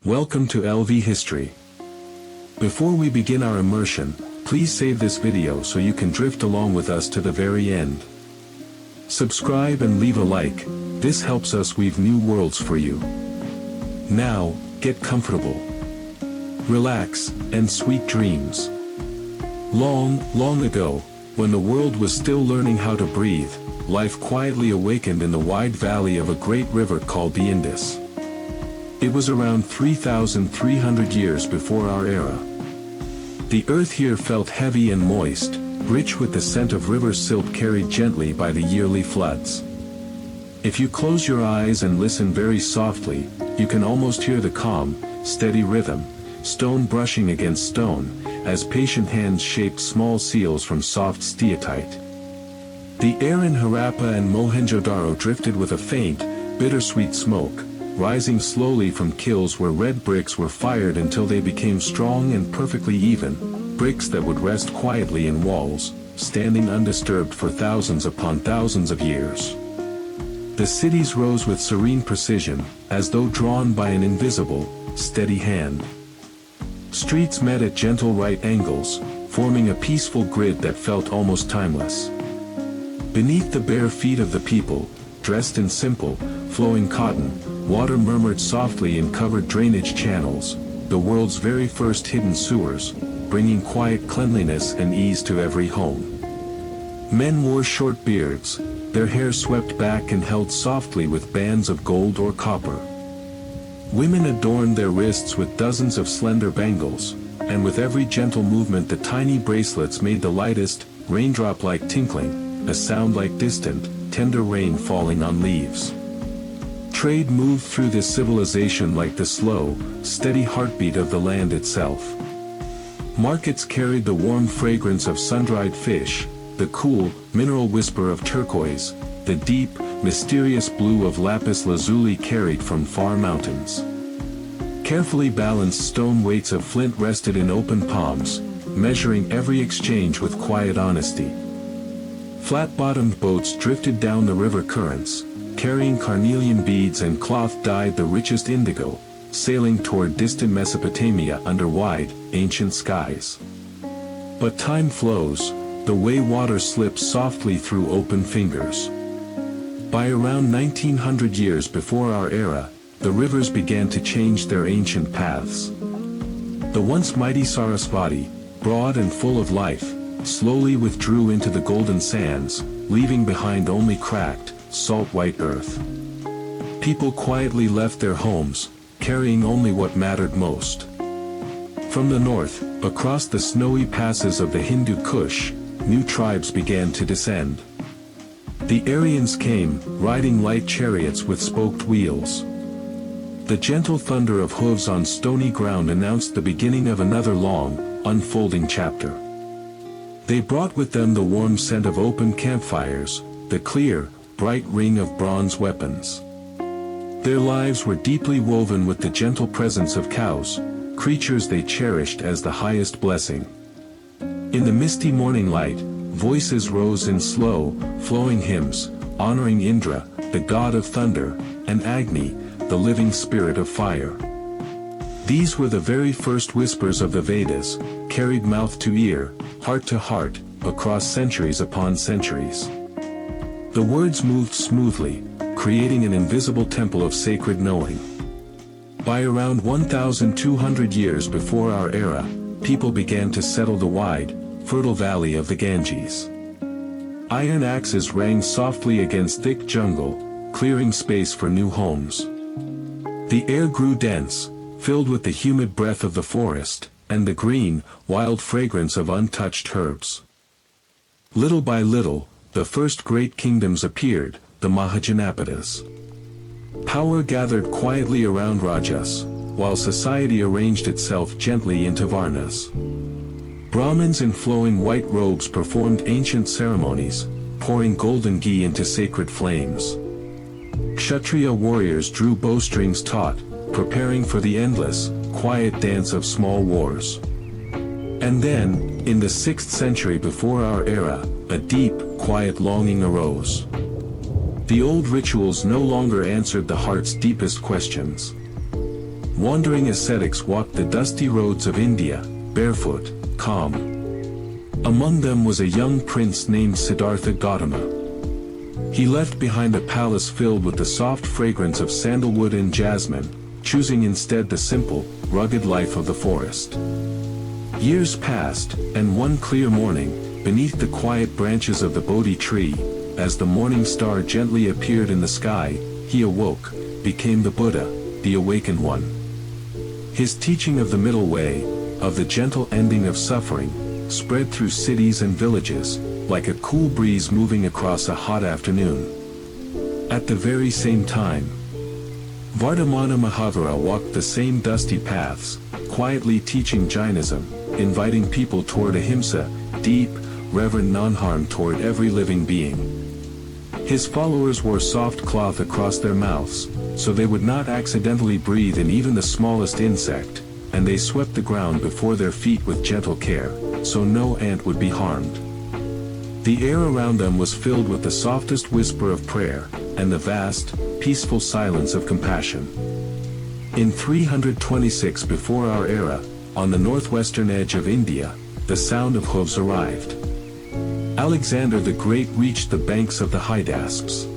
Welcome to LV History. Before we begin our immersion, please save this video so you can drift along with us to the very end. Subscribe and leave a like, this helps us weave new worlds for you. Now, get comfortable. Relax, and sweet dreams. Long, long ago, when the world was still learning how to breathe, life quietly awakened in the wide valley of a great river called the Indus. It was around 3,300 years before our era. The earth here felt heavy and moist, rich with the scent of river silt carried gently by the yearly floods. If you close your eyes and listen very softly, you can almost hear the calm, steady rhythm, stone brushing against stone, as patient hands shaped small seals from soft steatite. The air in Harappa and Mohenjo-daro drifted with a faint, bittersweet smoke, rising slowly from kilns where red bricks were fired until they became strong and perfectly even, bricks that would rest quietly in walls, standing undisturbed for thousands upon thousands of years. The cities rose with serene precision, as though drawn by an invisible, steady hand. Streets met at gentle right angles, forming a peaceful grid that felt almost timeless. Beneath the bare feet of the people, dressed in simple, flowing cotton, water murmured softly in covered drainage channels, the world's very first hidden sewers, bringing quiet cleanliness and ease to every home. Men wore short beards, their hair swept back and held softly with bands of gold or copper. Women adorned their wrists with dozens of slender bangles, and with every gentle movement the tiny bracelets made the lightest, raindrop-like tinkling, a sound like distant, tender rain falling on leaves. Trade moved through this civilization like the slow, steady heartbeat of the land itself. Markets carried the warm fragrance of sun-dried fish, the cool, mineral whisper of turquoise, the deep, mysterious blue of lapis lazuli carried from far mountains. Carefully balanced stone weights of flint rested in open palms, measuring every exchange with quiet honesty. Flat-bottomed boats drifted down the river currents, carrying carnelian beads and cloth dyed the richest indigo, sailing toward distant Mesopotamia under wide, ancient skies. But time flows, the way water slips softly through open fingers. By around 1900 years before our era, the rivers began to change their ancient paths. The once mighty Sarasvati, broad and full of life, slowly withdrew into the golden sands, leaving behind only cracked, salt-white earth. People quietly left their homes, carrying only what mattered most. From the north, across the snowy passes of the Hindu Kush, new tribes began to descend. The Aryans came, riding light chariots with spoked wheels. The gentle thunder of hooves on stony ground announced the beginning of another long, unfolding chapter. They brought with them the warm scent of open campfires, the clear, bright ring of bronze weapons. Their lives were deeply woven with the gentle presence of cows, creatures they cherished as the highest blessing. In the misty morning light, voices rose in slow, flowing hymns, honoring Indra, the god of thunder, and Agni, the living spirit of fire. These were the very first whispers of the Vedas, carried mouth to ear, heart to heart, across centuries upon centuries. The words moved smoothly, creating an invisible temple of sacred knowing. By around 1,200 years before our era, people began to settle the wide, fertile valley of the Ganges. Iron axes rang softly against thick jungle, clearing space for new homes. The air grew dense, filled with the humid breath of the forest, and the green, wild fragrance of untouched herbs. Little by little, the first great kingdoms appeared, the Mahajanapadas. Power gathered quietly around Rajas, while society arranged itself gently into Varnas. Brahmins in flowing white robes performed ancient ceremonies, pouring golden ghee into sacred flames. Kshatriya warriors drew bowstrings taut, preparing for the endless, quiet dance of small wars. And then, in the 6th century before our era, a deep, quiet longing arose. The old rituals no longer answered the heart's deepest questions. Wandering ascetics walked the dusty roads of India, barefoot, calm. Among them was a young prince named Siddhartha Gautama. He left behind a palace filled with the soft fragrance of sandalwood and jasmine, choosing instead the simple, rugged life of the forest. Years passed, and one clear morning, beneath the quiet branches of the Bodhi tree, as the morning star gently appeared in the sky, he awoke, became the Buddha, the awakened one. His teaching of the middle way, of the gentle ending of suffering, spread through cities and villages, like a cool breeze moving across a hot afternoon. At the very same time, Vardhamana Mahavira walked the same dusty paths, quietly teaching Jainism, inviting people toward ahimsa, deep, reverent non-harm toward every living being. His followers wore soft cloth across their mouths, so they would not accidentally breathe in even the smallest insect, and they swept the ground before their feet with gentle care, so no ant would be harmed. The air around them was filled with the softest whisper of prayer, and the vast, peaceful silence of compassion. In 326 before our era, on the northwestern edge of India, the sound of hooves arrived. Alexander the Great reached the banks of the Hydasps.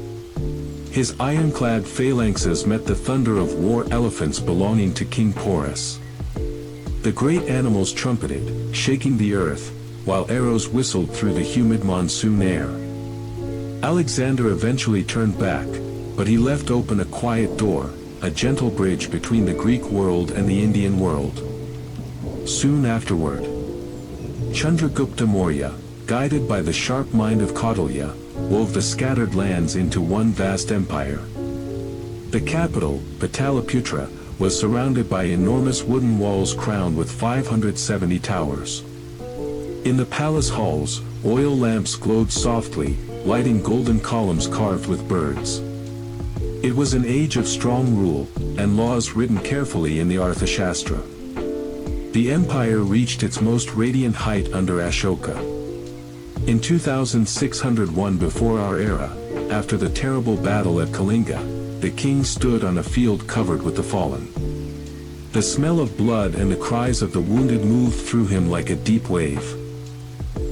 His ironclad phalanxes met the thunder of war elephants belonging to King Porus. The great animals trumpeted, shaking the earth, while arrows whistled through the humid monsoon air. Alexander eventually turned back, but he left open a quiet door, a gentle bridge between the Greek world and the Indian world. Soon afterward, Chandragupta Maurya, guided by the sharp mind of Kautilya, wove the scattered lands into one vast empire. The capital, Pataliputra, was surrounded by enormous wooden walls crowned with 570 towers. In the palace halls, oil lamps glowed softly, lighting golden columns carved with birds. It was an age of strong rule, and laws written carefully in the Arthashastra. The empire reached its most radiant height under Ashoka. In 2601 before our era, after the terrible battle at Kalinga, the king stood on a field covered with the fallen. The smell of blood and the cries of the wounded moved through him like a deep wave.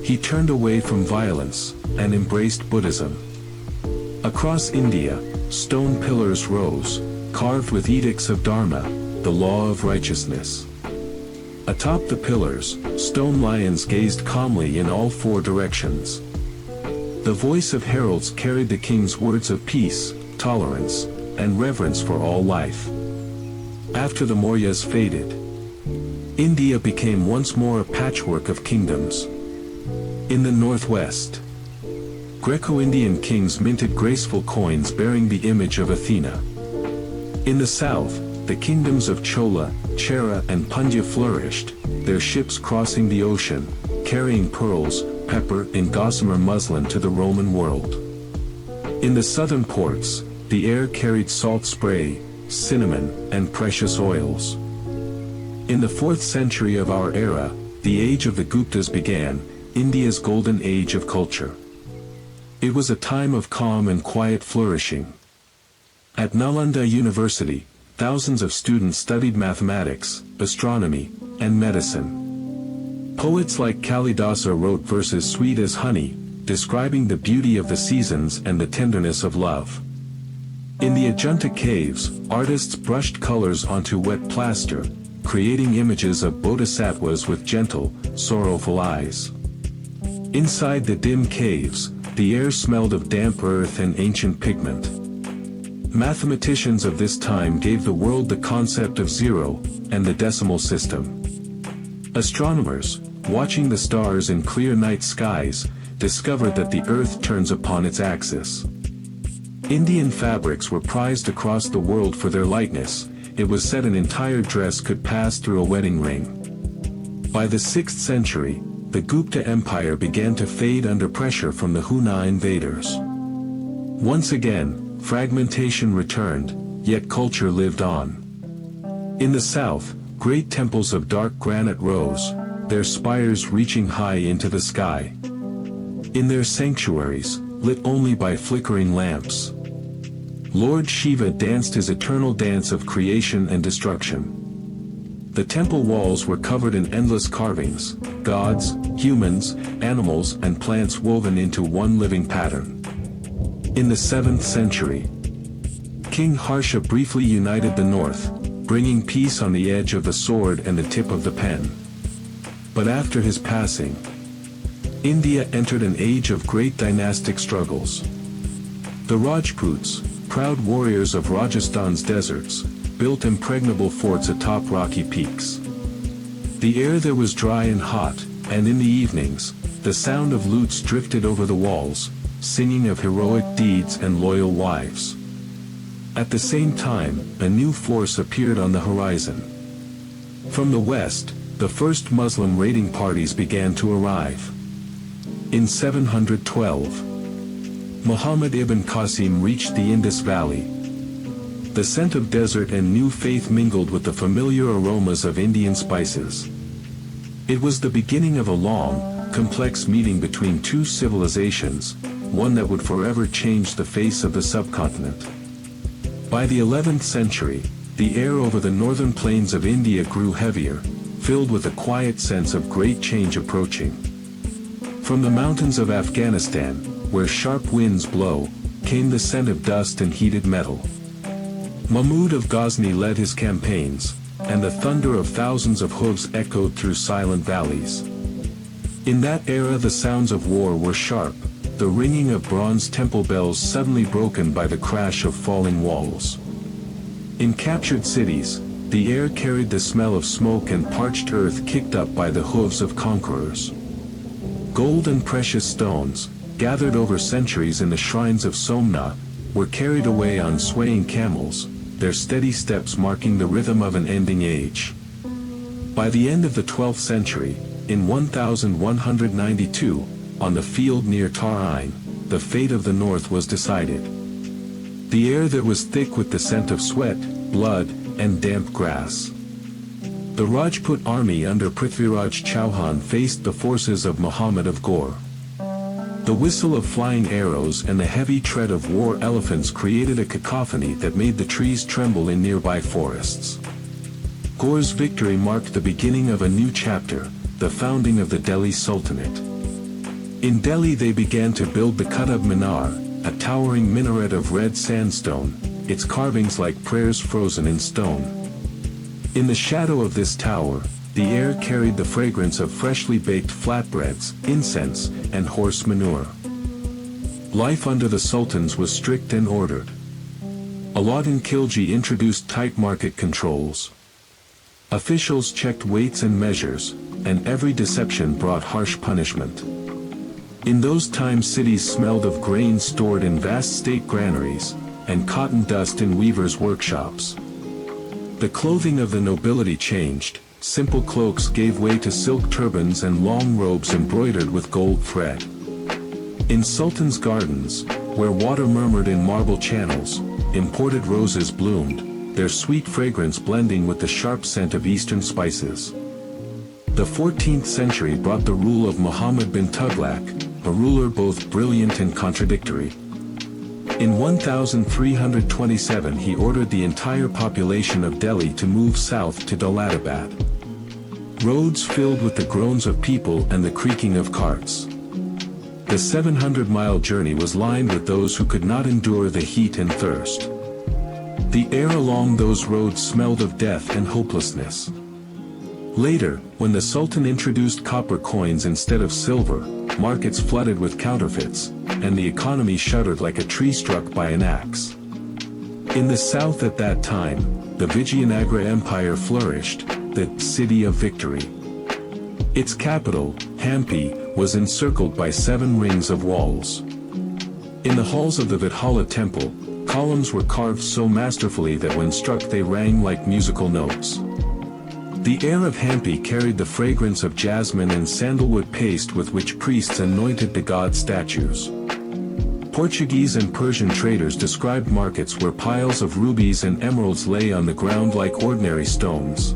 He turned away from violence, and embraced Buddhism. Across India, stone pillars rose, carved with edicts of Dharma, the law of righteousness. Atop the pillars, stone lions gazed calmly in all four directions. The voice of heralds carried the king's words of peace, tolerance, and reverence for all life. After the Mauryas faded, India became once more a patchwork of kingdoms. In the northwest, Greco-Indian kings minted graceful coins bearing the image of Athena. In the south, the kingdoms of Chola, Chera and Pandya flourished, their ships crossing the ocean, carrying pearls, pepper and gossamer muslin to the Roman world. In the southern ports, the air carried salt spray, cinnamon, and precious oils. In the 4th century of our era, the age of the Guptas began, India's golden age of culture. It was a time of calm and quiet flourishing. At Nalanda University, thousands of students studied mathematics, astronomy, and medicine. Poets like Kalidasa wrote verses sweet as honey, describing the beauty of the seasons and the tenderness of love. In the Ajanta caves, artists brushed colors onto wet plaster, creating images of bodhisattvas with gentle, sorrowful eyes. Inside the dim caves, the air smelled of damp earth and ancient pigment. Mathematicians of this time gave the world the concept of zero, and the decimal system. Astronomers, watching the stars in clear night skies, discovered that the earth turns upon its axis. Indian fabrics were prized across the world for their lightness. It was said an entire dress could pass through a wedding ring. By the 6th century, the Gupta Empire began to fade under pressure from the Hunna invaders. Once again, fragmentation returned, yet culture lived on. In the south, great temples of dark granite rose, their spires reaching high into the sky. In their sanctuaries, lit only by flickering lamps, Lord Shiva danced his eternal dance of creation and destruction. The temple walls were covered in endless carvings, gods, humans, animals and plants woven into one living pattern. In the 7th century, King Harsha briefly united the north, bringing peace on the edge of the sword and the tip of the pen. But after his passing, India entered an age of great dynastic struggles. The Rajputs, proud warriors of Rajasthan's deserts, built impregnable forts atop rocky peaks. The air there was dry and hot, and in the evenings, the sound of lutes drifted over the walls, singing of heroic deeds and loyal wives. At the same time, a new force appeared on the horizon. From the west, the first Muslim raiding parties began to arrive. In 712, Muhammad ibn Qasim reached the Indus Valley. The scent of desert and new faith mingled with the familiar aromas of Indian spices. It was the beginning of a long, complex meeting between two civilizations, one that would forever change the face of the subcontinent. By the 11th century, the air over the northern plains of India grew heavier, filled with a quiet sense of great change approaching. From the mountains of Afghanistan, where sharp winds blow, came the scent of dust and heated metal. Mahmud of Ghazni led his campaigns, and the thunder of thousands of hooves echoed through silent valleys. In that era the sounds of war were sharp, the ringing of bronze temple bells suddenly broken by the crash of falling walls. In captured cities, the air carried the smell of smoke and parched earth kicked up by the hooves of conquerors. Gold and precious stones, gathered over centuries in the shrines of Somnath, were carried away on swaying camels, their steady steps marking the rhythm of an ending age. By the end of the 12th century, in 1192, on the field near Tar-Ain, the fate of the north was decided. The air there was thick with the scent of sweat, blood, and damp grass. The Rajput army under Prithviraj Chauhan faced the forces of Muhammad of Ghor. The whistle of flying arrows and the heavy tread of war elephants created a cacophony that made the trees tremble in nearby forests. Ghor's victory marked the beginning of a new chapter, the founding of the Delhi Sultanate. In Delhi they began to build the Qutub Minar, a towering minaret of red sandstone, its carvings like prayers frozen in stone. In the shadow of this tower, the air carried the fragrance of freshly baked flatbreads, incense, and horse manure. Life under the sultans was strict and ordered. Alauddin Khilji introduced tight market controls. Officials checked weights and measures, and every deception brought harsh punishment. In those times cities smelled of grain stored in vast state granaries, and cotton dust in weavers' workshops. The clothing of the nobility changed, simple cloaks gave way to silk turbans and long robes embroidered with gold thread. In sultans' gardens, where water murmured in marble channels, imported roses bloomed, their sweet fragrance blending with the sharp scent of eastern spices. The 14th century brought the rule of Muhammad bin Tughlaq, a ruler both brilliant and contradictory. In 1327 he ordered the entire population of Delhi to move south to Daulatabad. Roads filled with the groans of people and the creaking of carts. The 700-mile journey was lined with those who could not endure the heat and thirst. The air along those roads smelled of death and hopelessness. Later, when the Sultan introduced copper coins instead of silver, markets flooded with counterfeits, and the economy shuddered like a tree struck by an axe. In the south at that time, the Vijayanagara Empire flourished, the city of victory. Its capital, Hampi, was encircled by 7 rings of walls. In the halls of the Vithala temple, columns were carved so masterfully that when struck they rang like musical notes. The air of Hampi carried the fragrance of jasmine and sandalwood paste with which priests anointed the god statues. Portuguese and Persian traders described markets where piles of rubies and emeralds lay on the ground like ordinary stones.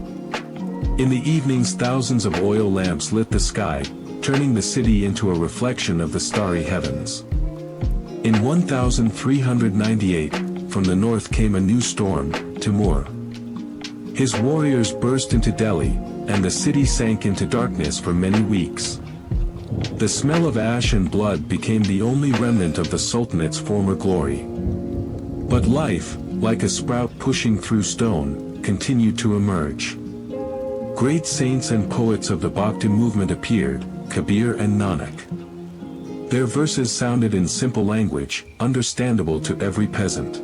In the evenings thousands of oil lamps lit the sky, turning the city into a reflection of the starry heavens. In 1398, from the north came a new storm, Timur. His warriors burst into Delhi, and the city sank into darkness for many weeks. The smell of ash and blood became the only remnant of the Sultanate's former glory. But life, like a sprout pushing through stone, continued to emerge. Great saints and poets of the Bhakti movement appeared, Kabir and Nanak. Their verses sounded in simple language, understandable to every peasant.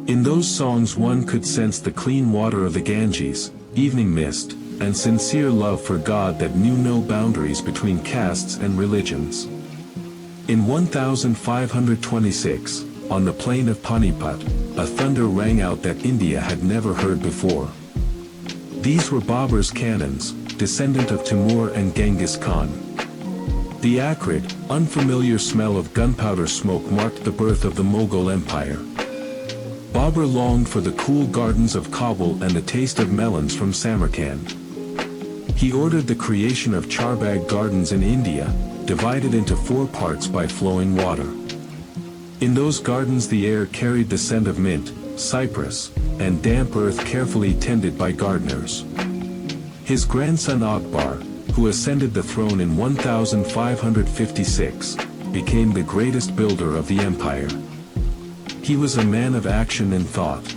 In those songs one could sense the clean water of the Ganges, evening mist, and sincere love for God that knew no boundaries between castes and religions. In 1526, on the plain of Panipat, a thunder rang out that India had never heard before. These were Babur's cannons, descendant of Timur and Genghis Khan. The acrid, unfamiliar smell of gunpowder smoke marked the birth of the Mughal Empire. Babur longed for the cool gardens of Kabul and the taste of melons from Samarkand. He ordered the creation of Charbagh gardens in India, divided into 4 parts by flowing water. In those gardens the air carried the scent of mint, cypress, and damp earth carefully tended by gardeners. His grandson Akbar, who ascended the throne in 1556, became the greatest builder of the empire. He was a man of action and thought.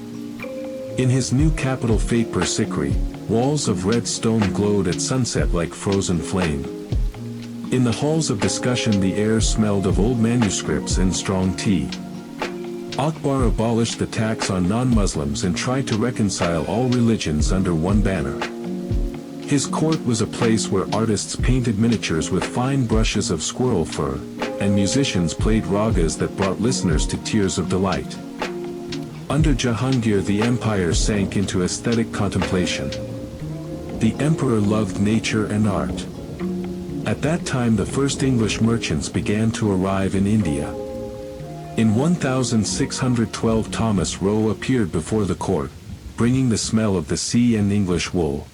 In his new capital Fatehpur Sikri, walls of red stone glowed at sunset like frozen flame. In the halls of discussion the air smelled of old manuscripts and strong tea. Akbar abolished the tax on non-Muslims and tried to reconcile all religions under one banner. His court was a place where artists painted miniatures with fine brushes of squirrel fur, and musicians played ragas that brought listeners to tears of delight. Under Jahangir the empire sank into aesthetic contemplation. The emperor loved nature and art. At that time the first English merchants began to arrive in India. In 1612 Thomas Roe appeared before the court, bringing the smell of the sea and English wool.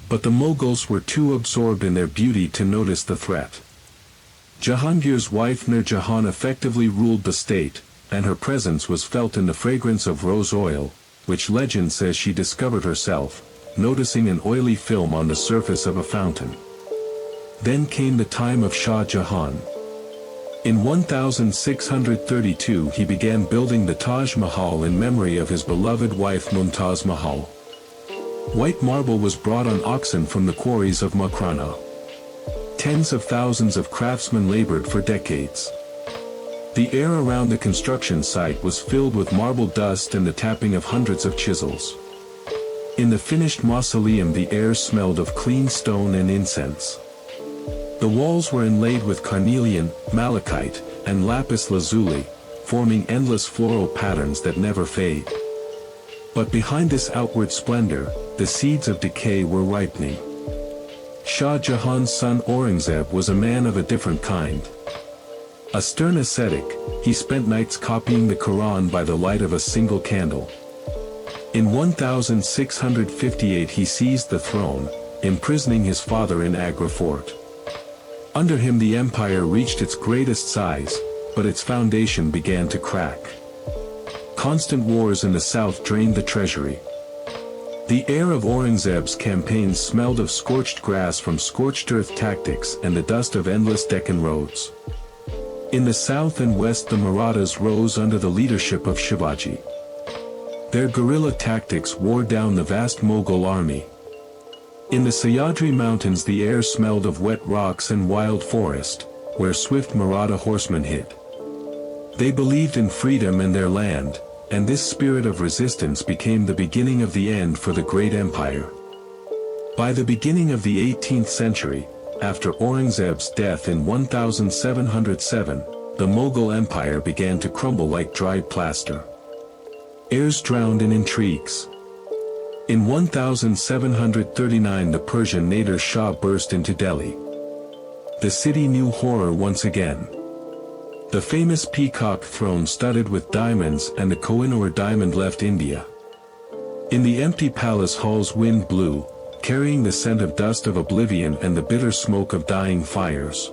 But the Mughals were too absorbed in their beauty to notice the threat. Jahangir's wife Nur Jahan effectively ruled the state, and her presence was felt in the fragrance of rose oil, which legend says she discovered herself, noticing an oily film on the surface of a fountain. Then came the time of Shah Jahan. In 1632 he began building the Taj Mahal in memory of his beloved wife Mumtaz Mahal. White marble was brought on oxen from the quarries of Makrana. Tens of thousands of craftsmen labored for decades. The air around the construction site was filled with marble dust and the tapping of hundreds of chisels. In the finished mausoleum the air smelled of clean stone and incense. The walls were inlaid with carnelian, malachite, and lapis lazuli, forming endless floral patterns that never fade. But behind this outward splendor, the seeds of decay were ripening. Shah Jahan's son Aurangzeb was a man of a different kind. A stern ascetic, he spent nights copying the Quran by the light of a single candle. In 1658 he seized the throne, imprisoning his father in Agra fort. Under him the empire reached its greatest size, but its foundation began to crack. Constant wars in the south drained the treasury. The air of Aurangzeb's campaigns smelled of scorched grass from scorched earth tactics and the dust of endless Deccan roads. In the south and west the Marathas rose under the leadership of Shivaji. Their guerrilla tactics wore down the vast Mughal army. In the Sahyadri mountains the air smelled of wet rocks and wild forest, where swift Maratha horsemen hid. They believed in freedom and their land, and this spirit of resistance became the beginning of the end for the great empire. By the beginning of the 18th century, after Aurangzeb's death in 1707, the Mughal Empire began to crumble like dried plaster. Heirs drowned in intrigues. In 1739 the Persian Nader Shah burst into Delhi. The city knew horror once again. The famous peacock throne studded with diamonds and the Kohinoor diamond left India. In the empty palace halls wind blew, carrying the scent of dust of oblivion and the bitter smoke of dying fires.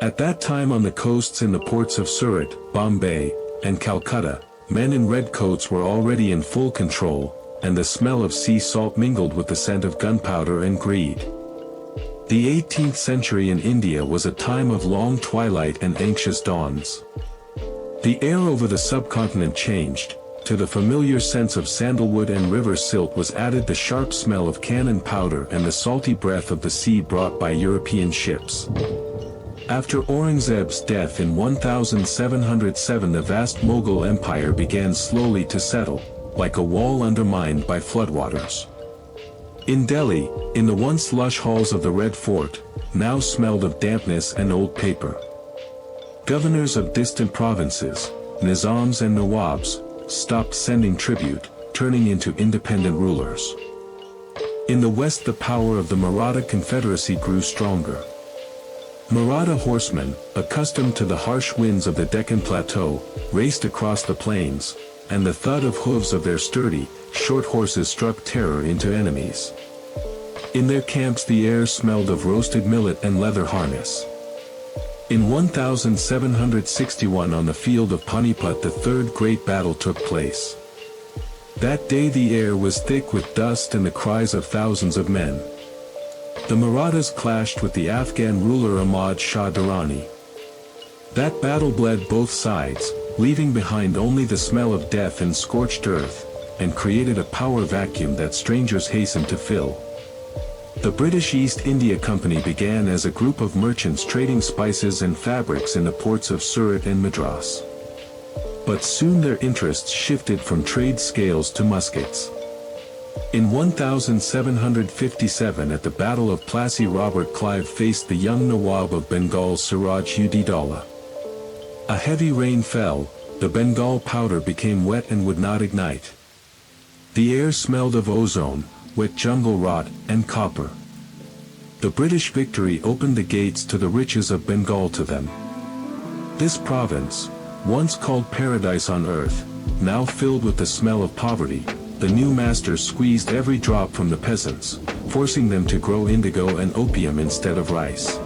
At that time on the coasts in the ports of Surat, Bombay, and Calcutta, men in red coats were already in full control, and the smell of sea salt mingled with the scent of gunpowder and greed. The 18th century in India was a time of long twilight and anxious dawns. The air over the subcontinent changed. To the familiar sense of sandalwood and river silt was added the sharp smell of cannon powder and the salty breath of the sea brought by European ships. After Aurangzeb's death in 1707, the vast Mughal Empire began slowly to settle, like a wall undermined by floodwaters. In Delhi, in the once lush halls of the Red Fort, now smelled of dampness and old paper. Governors of distant provinces, Nizams and Nawabs, stopped sending tribute, turning into independent rulers. In the west, the power of the Maratha Confederacy grew stronger. Maratha horsemen, accustomed to the harsh winds of the Deccan Plateau, raced across the plains, and the thud of hooves of their sturdy, short horses struck terror into enemies. In their camps the air smelled of roasted millet and leather harness. In 1761, on the field of Panipat, the third great battle took place. That day the air was thick with dust and the cries of thousands of men. The Marathas clashed with the Afghan ruler Ahmad Shah Durrani. That battle bled both sides, leaving behind only the smell of death and scorched earth, and created a power vacuum that strangers hastened to fill. The British East India Company began as a group of merchants trading spices and fabrics in the ports of Surat and Madras. But soon their interests shifted from trade scales to muskets. In 1757, at the Battle of Plassey, Robert Clive faced the young Nawab of Bengal Siraj-ud-Dowlah. A heavy rain fell, the Bengal powder became wet and would not ignite. The air smelled of ozone, wet jungle rot, and copper. The British victory opened the gates to the riches of Bengal to them. This province, once called paradise on earth, now filled with the smell of poverty, the new masters squeezed every drop from the peasants, forcing them to grow indigo and opium instead of rice.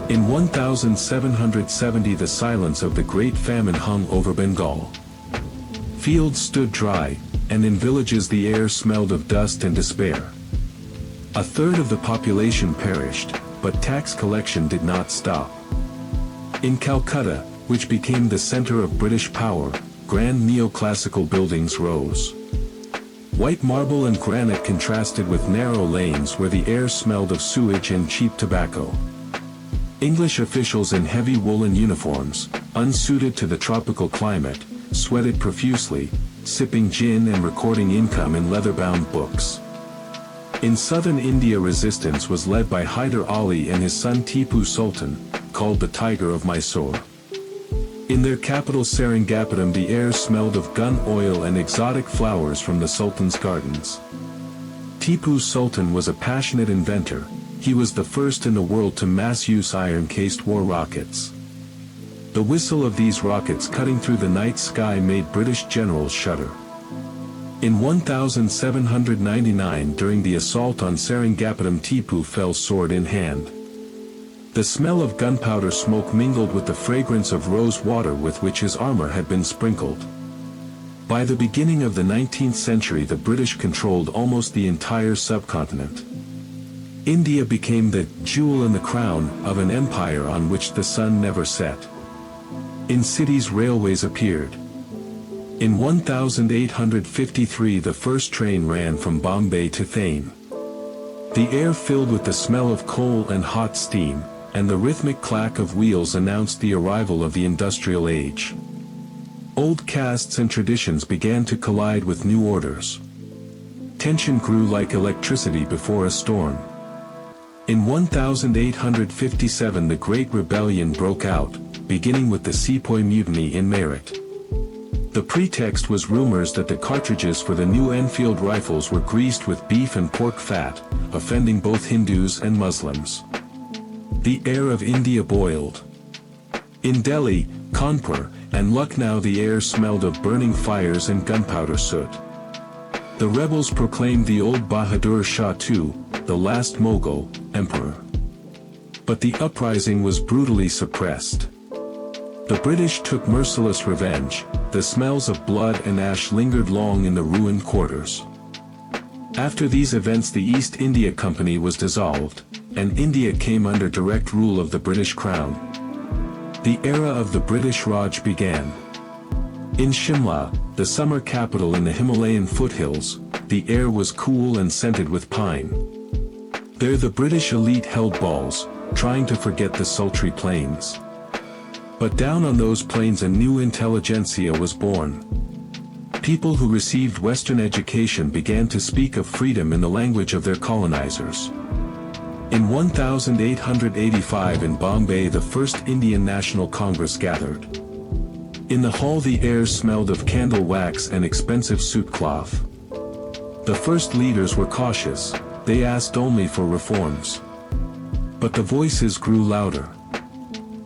In 1770 the silence of the Great Famine hung over Bengal. Fields stood dry, and in villages the air smelled of dust and despair. A third of the population perished, but tax collection did not stop. In Calcutta, which became the center of British power, grand neoclassical buildings rose. White marble and granite contrasted with narrow lanes where the air smelled of sewage and cheap tobacco. English officials in heavy woolen uniforms, unsuited to the tropical climate, sweated profusely, sipping gin and recording income in leather-bound books. In southern India, resistance was led by Hyder Ali and his son Tipu Sultan, called the Tiger of Mysore. In their capital Seringapatam the air smelled of gun oil and exotic flowers from the Sultan's gardens. Tipu Sultan was a passionate inventor. He was the first in the world to mass-use iron-cased war rockets. The whistle of these rockets cutting through the night sky made British generals shudder. In 1799, during the assault on Seringapatam, Tipu fell sword in hand. The smell of gunpowder smoke mingled with the fragrance of rose water with which his armor had been sprinkled. By the beginning of the 19th century the British controlled almost the entire subcontinent. India became the jewel in the crown of an empire on which the sun never set. In cities railways appeared. In 1853 the first train ran from Bombay to Thane. The air filled with the smell of coal and hot steam, and the rhythmic clack of wheels announced the arrival of the industrial age. Old castes and traditions began to collide with new orders. Tension grew like electricity before a storm. In 1857 the Great Rebellion broke out, beginning with the Sepoy Mutiny in Meerut. The pretext was rumors that the cartridges for the new Enfield rifles were greased with beef and pork fat, offending both Hindus and Muslims. The air of India boiled. In Delhi, Kanpur, and Lucknow the air smelled of burning fires and gunpowder soot. The rebels proclaimed the old Bahadur Shah II, the last Mughal emperor. But the uprising was brutally suppressed. The British took merciless revenge. The smells of blood and ash lingered long in the ruined quarters. After these events, the East India Company was dissolved, and India came under direct rule of the British Crown. The era of the British Raj began. In Shimla, the summer capital in the Himalayan foothills, the air was cool and scented with pine. There the British elite held balls, trying to forget the sultry plains. But down on those plains a new intelligentsia was born. People who received Western education began to speak of freedom in the language of their colonizers. In 1885 in Bombay, the First Indian National Congress gathered. In the hall the air smelled of candle wax and expensive suit cloth. The first leaders were cautious, they asked only for reforms. But the voices grew louder.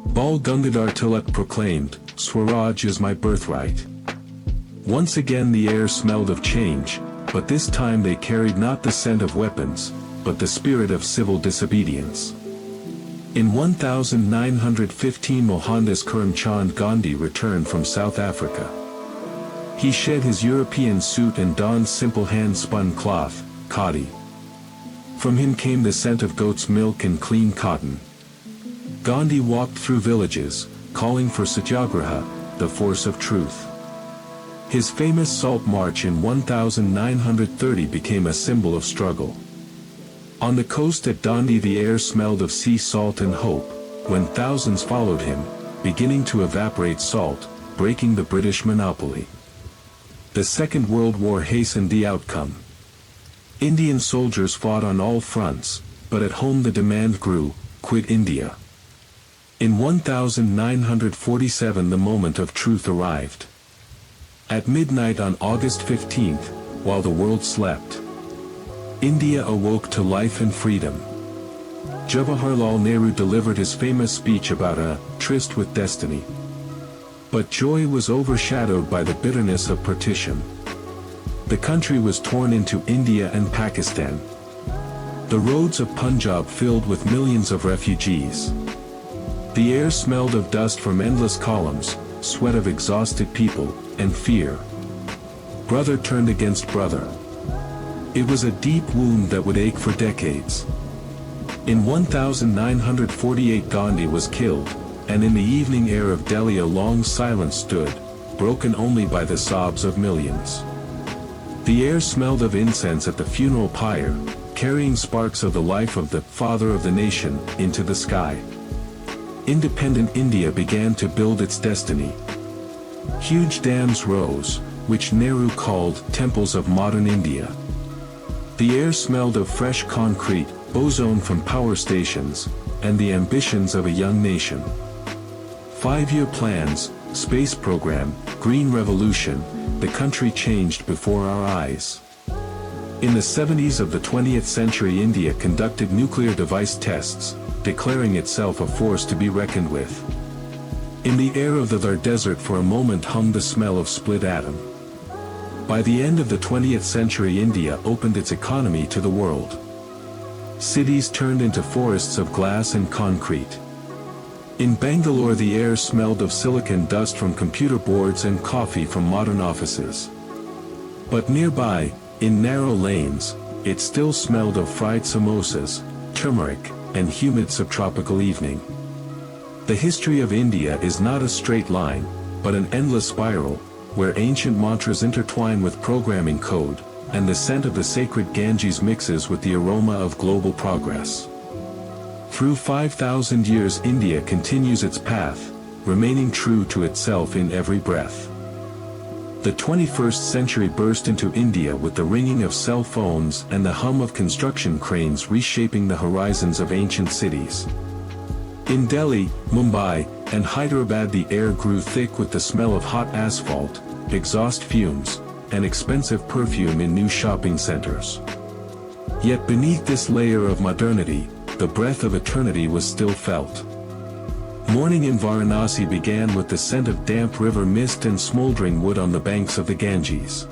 Bal Gangadhar Tilak proclaimed, "Swaraj is my birthright." Once again the air smelled of change, but this time they carried not the scent of weapons, but the spirit of civil disobedience. In 1915 Mohandas Karamchand Gandhi returned from South Africa. He shed his European suit and donned simple hand-spun cloth, khadi. From him came the scent of goat's milk and clean cotton. Gandhi walked through villages, calling for satyagraha, the force of truth. His famous Salt March in 1930 became a symbol of struggle. On the coast at Dandi the air smelled of sea salt and hope, when thousands followed him, beginning to evaporate salt, breaking the British monopoly. The Second World War hastened the outcome. Indian soldiers fought on all fronts, but at home the demand grew, quit India. In 1947 the moment of truth arrived. At midnight on August 15th, while the world slept, India awoke to life and freedom. Jawaharlal Nehru delivered his famous speech about a tryst with destiny. But joy was overshadowed by the bitterness of partition. The country was torn into India and Pakistan. The roads of Punjab filled with millions of refugees. The air smelled of dust from endless columns, sweat of exhausted people, and fear. Brother turned against brother. It was a deep wound that would ache for decades. In 1948 Gandhi was killed, and in the evening air of Delhi a long silence stood, broken only by the sobs of millions. The air smelled of incense at the funeral pyre, carrying sparks of the life of the father of the nation into the sky. Independent India began to build its destiny. Huge dams rose, which Nehru called temples of modern India. The air smelled of fresh concrete, ozone from power stations, and the ambitions of a young nation. 5-year plans, space program, green revolution, the country changed before our eyes. In the 70s of the 20th century India conducted nuclear device tests, declaring itself a force to be reckoned with. In the air of the Thar desert for a moment hung the smell of split atom. By the end of the 20th century India opened its economy to the world. Cities turned into forests of glass and concrete. In Bangalore the air smelled of silicon dust from computer boards and coffee from modern offices. But nearby, in narrow lanes, it still smelled of fried samosas, turmeric, and humid subtropical evening. The history of India is not a straight line, but an endless spiral, where ancient mantras intertwine with programming code, and the scent of the sacred Ganges mixes with the aroma of global progress. Through 5,000 years India continues its path, remaining true to itself in every breath. The 21st century burst into India with the ringing of cell phones and the hum of construction cranes reshaping the horizons of ancient cities. In Delhi, Mumbai, and Hyderabad the air grew thick with the smell of hot asphalt, exhaust fumes, and expensive perfume in new shopping centers. Yet beneath this layer of modernity, the breath of eternity was still felt. Morning in Varanasi began with the scent of damp river mist and smoldering wood on the banks of the Ganges.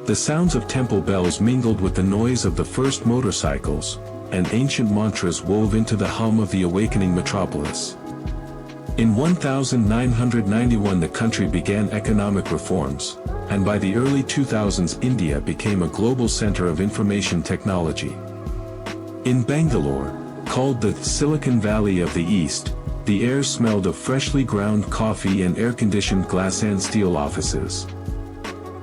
The sounds of temple bells mingled with the noise of the first motorcycles, and ancient mantras wove into the hum of the awakening metropolis. In 1991 the country began economic reforms, and by the early 2000s India became a global center of information technology. In Bangalore, called the Silicon Valley of the East, the air smelled of freshly ground coffee and air-conditioned glass and steel offices.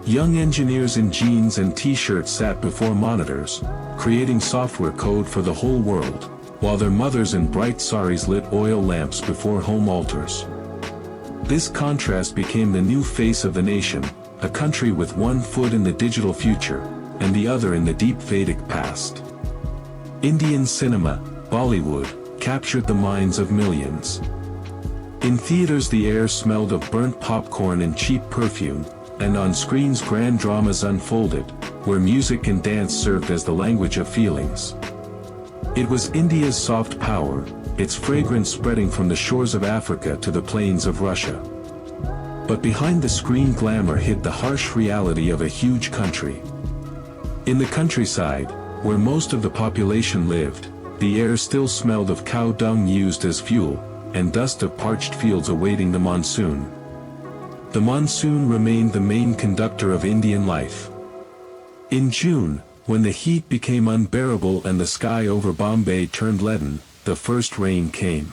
Young engineers in jeans and t-shirts sat before monitors, creating software code for the whole world, while their mothers in bright saris lit oil lamps before home altars. This contrast became the new face of the nation, a country with one foot in the digital future, and the other in the deep Vedic past. Indian cinema, Bollywood, captured the minds of millions. In theaters the air smelled of burnt popcorn and cheap perfume, and on screens grand dramas unfolded, where music and dance served as the language of feelings. It was India's soft power, its fragrance spreading from the shores of Africa to the plains of Russia. But behind the screen glamour hid the harsh reality of a huge country. In the countryside, where most of the population lived, the air still smelled of cow dung used as fuel, and dust of parched fields awaiting the monsoon. The monsoon remained the main conductor of Indian life. In June, when the heat became unbearable and the sky over Bombay turned leaden, the first rain came.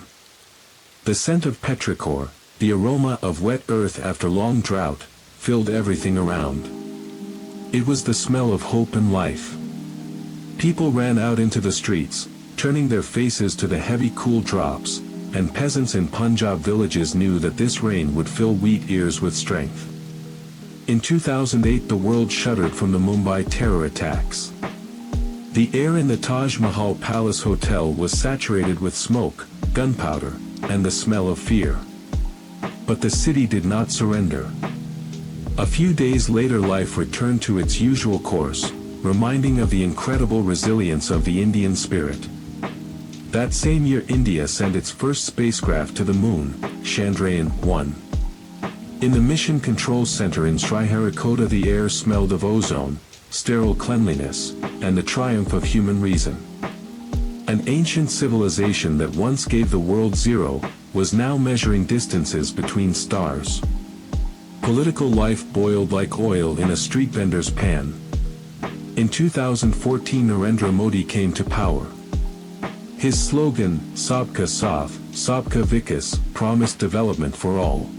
The scent of petrichor, the aroma of wet earth after long drought, filled everything around. It was the smell of hope and life. People ran out into the streets, turning their faces to the heavy cool drops, and peasants in Punjab villages knew that this rain would fill wheat ears with strength. In 2008 the world shuddered from the Mumbai terror attacks. The air in the Taj Mahal Palace Hotel was saturated with smoke, gunpowder, and the smell of fear. But the city did not surrender. A few days later life returned to its usual course, reminding of the incredible resilience of the Indian spirit. That same year India sent its first spacecraft to the moon, Chandrayaan-1. In the Mission Control Center in Sriharikota the air smelled of ozone, sterile cleanliness, and the triumph of human reason. An ancient civilization that once gave the world zero, was now measuring distances between stars. Political life boiled like oil in a street vendor's pan. In 2014 Narendra Modi came to power. His slogan, Sabka Saath, Sabka Vikas, promised development for all.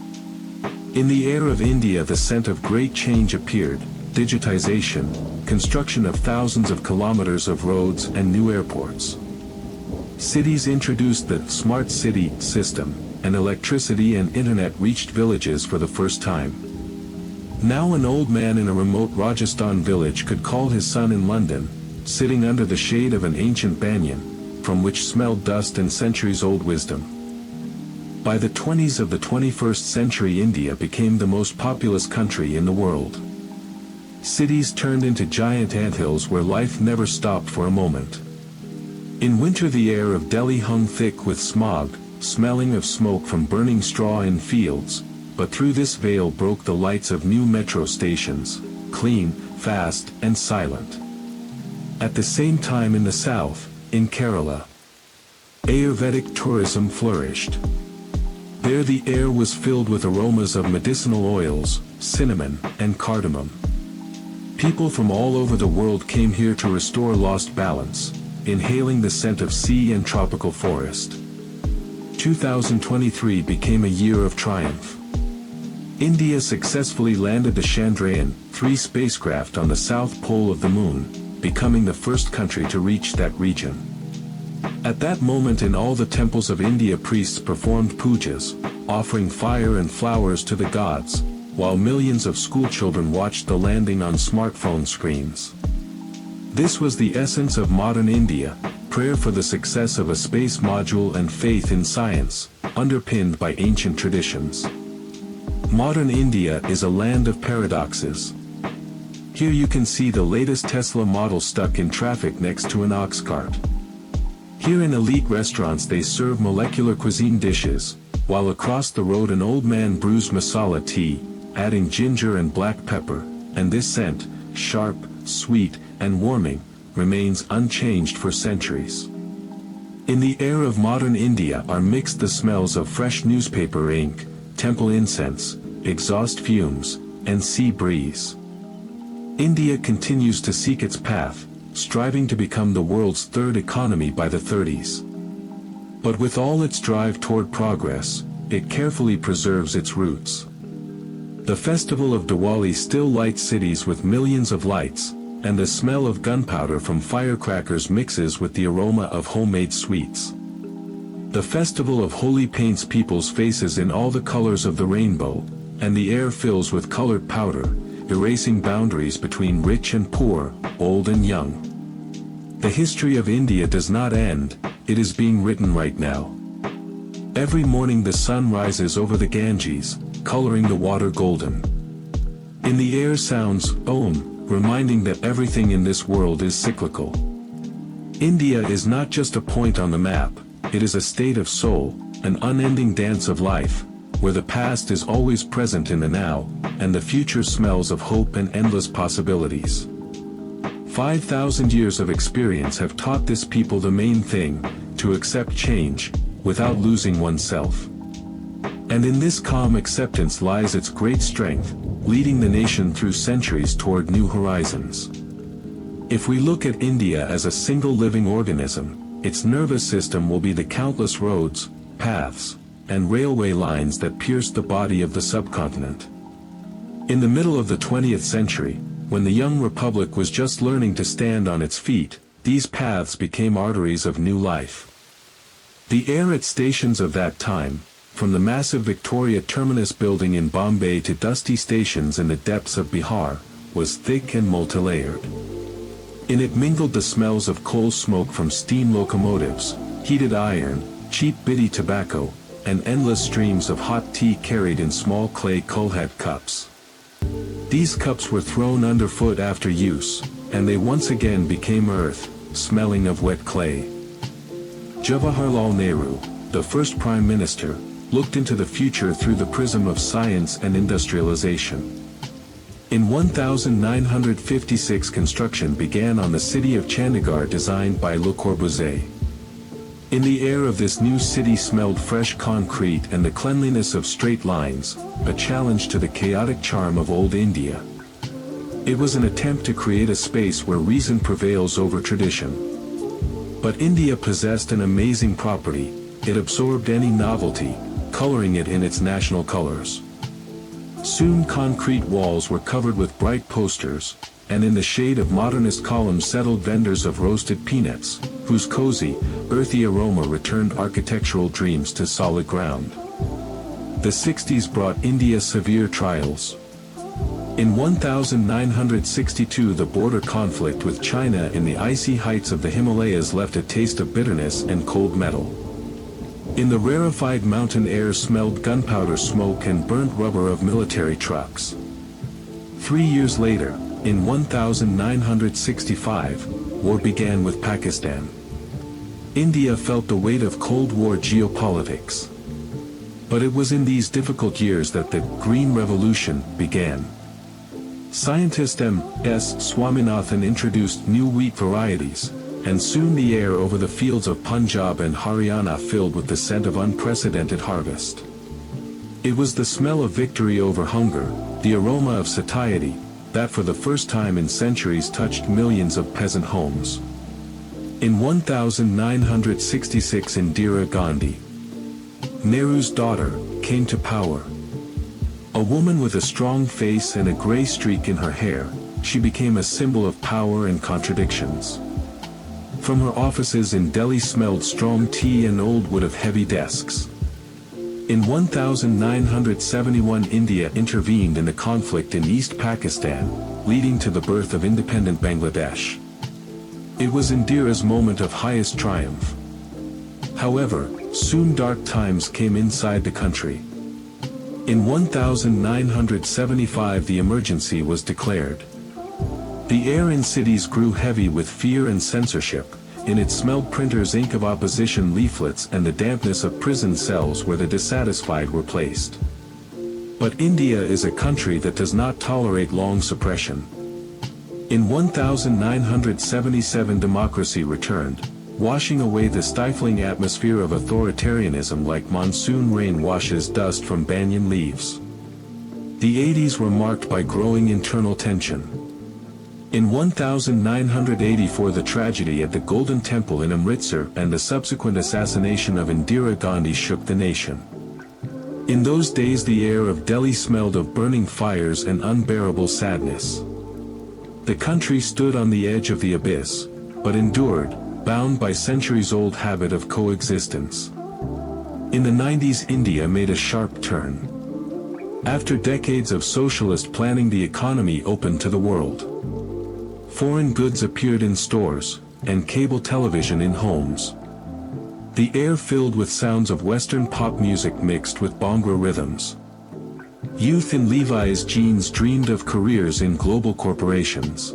In the air of India the scent of great change appeared, digitization, construction of thousands of kilometers of roads and new airports. Cities introduced the smart city system, and electricity and internet reached villages for the first time. Now an old man in a remote Rajasthan village could call his son in London, sitting under the shade of an ancient banyan, from which smelled dust and centuries-old wisdom. By the 20s of the 21st century India became the most populous country in the world. Cities turned into giant anthills where life never stopped for a moment. In winter the air of Delhi hung thick with smog, smelling of smoke from burning straw in fields, but through this veil broke the lights of new metro stations, clean, fast, and silent. At the same time in the south, in Kerala, Ayurvedic tourism flourished. There the air was filled with aromas of medicinal oils, cinnamon, and cardamom. People from all over the world came here to restore lost balance, inhaling the scent of sea and tropical forest. 2023 became a year of triumph. India successfully landed the Chandrayaan-3 spacecraft on the south pole of the moon, becoming the first country to reach that region. At that moment in all the temples of India priests performed pujas, offering fire and flowers to the gods, while millions of schoolchildren watched the landing on smartphone screens. This was the essence of modern India, prayer for the success of a space module and faith in science, underpinned by ancient traditions. Modern India is a land of paradoxes. Here you can see the latest Tesla model stuck in traffic next to an ox cart. Here in elite restaurants they serve molecular cuisine dishes, while across the road an old man brews masala tea, adding ginger and black pepper, and this scent, sharp, sweet, and warming, remains unchanged for centuries. In the air of modern India are mixed the smells of fresh newspaper ink, temple incense, exhaust fumes, and sea breeze. India continues to seek its path, striving to become the world's third economy by the 30s. But with all its drive toward progress, it carefully preserves its roots. The festival of Diwali still lights cities with millions of lights, and the smell of gunpowder from firecrackers mixes with the aroma of homemade sweets. The festival of Holi paints people's faces in all the colors of the rainbow, and the air fills with colored powder, erasing boundaries between rich and poor, old and young. The history of India does not end, it is being written right now. Every morning the sun rises over the Ganges, coloring the water golden. In the air sounds Om, reminding that everything in this world is cyclical. India is not just a point on the map, it is a state of soul, an unending dance of life, where the past is always present in the now, and the future smells of hope and endless possibilities. 5,000 years of experience have taught this people the main thing, to accept change, without losing oneself. And in this calm acceptance lies its great strength, leading the nation through centuries toward new horizons. If we look at India as a single living organism, its nervous system will be the countless roads, paths, and railway lines that pierce the body of the subcontinent. In the middle of the 20th century, when the young republic was just learning to stand on its feet, these paths became arteries of new life. The air at stations of that time, from the massive Victoria Terminus building in Bombay to dusty stations in the depths of Bihar, was thick and multi-layered. In it mingled the smells of coal smoke from steam locomotives, heated iron, cheap bitty tobacco, and endless streams of hot tea carried in small clay kulhat cups. These cups were thrown underfoot after use, and they once again became earth, smelling of wet clay. Jawaharlal Nehru, the first Prime Minister, looked into the future through the prism of science and industrialization. In 1956 construction began on the city of Chandigarh designed by Le Corbusier. In the air of this new city smelled fresh concrete and the cleanliness of straight lines, a challenge to the chaotic charm of old India. It was an attempt to create a space where reason prevails over tradition. But India possessed an amazing property, it absorbed any novelty, coloring it in its national colors. Soon concrete walls were covered with bright posters, and in the shade of modernist columns settled vendors of roasted peanuts, whose cozy, earthy aroma returned architectural dreams to solid ground. The 60s brought India severe trials. In 1962 the border conflict with China in the icy heights of the Himalayas left a taste of bitterness and cold metal. In the rarefied mountain air smelled gunpowder smoke and burnt rubber of military trucks. 3 years later, in 1965, war began with Pakistan. India felt the weight of Cold War geopolitics. But it was in these difficult years that the Green Revolution began. Scientist M.S. Swaminathan introduced new wheat varieties, and soon the air over the fields of Punjab and Haryana filled with the scent of unprecedented harvest. It was the smell of victory over hunger, the aroma of satiety, that for the first time in centuries touched millions of peasant homes. In 1966 Indira Gandhi, Nehru's daughter, came to power. A woman with a strong face and a grey streak in her hair, she became a symbol of power and contradictions. From her offices in Delhi smelled strong tea and old wood of heavy desks. In 1971 India intervened in the conflict in East Pakistan, leading to the birth of independent Bangladesh. It was Indira's moment of highest triumph. However, soon dark times came inside the country. In 1975 the emergency was declared. The air in cities grew heavy with fear and censorship. In it smelled printers' ink of opposition leaflets and the dampness of prison cells where the dissatisfied were placed. But India is a country that does not tolerate long suppression. In 1977 democracy returned, washing away the stifling atmosphere of authoritarianism like monsoon rain washes dust from banyan leaves. The 80s were marked by growing internal tension. In 1984, the tragedy at the Golden Temple in Amritsar and the subsequent assassination of Indira Gandhi shook the nation. In those days, the air of Delhi smelled of burning fires and unbearable sadness. The country stood on the edge of the abyss, but endured, bound by centuries-old habit of coexistence. In the 90s, India made a sharp turn. After decades of socialist planning, the economy opened to the world. Foreign goods appeared in stores, and cable television in homes. The air filled with sounds of Western pop music mixed with Bhangra rhythms. Youth in Levi's jeans dreamed of careers in global corporations.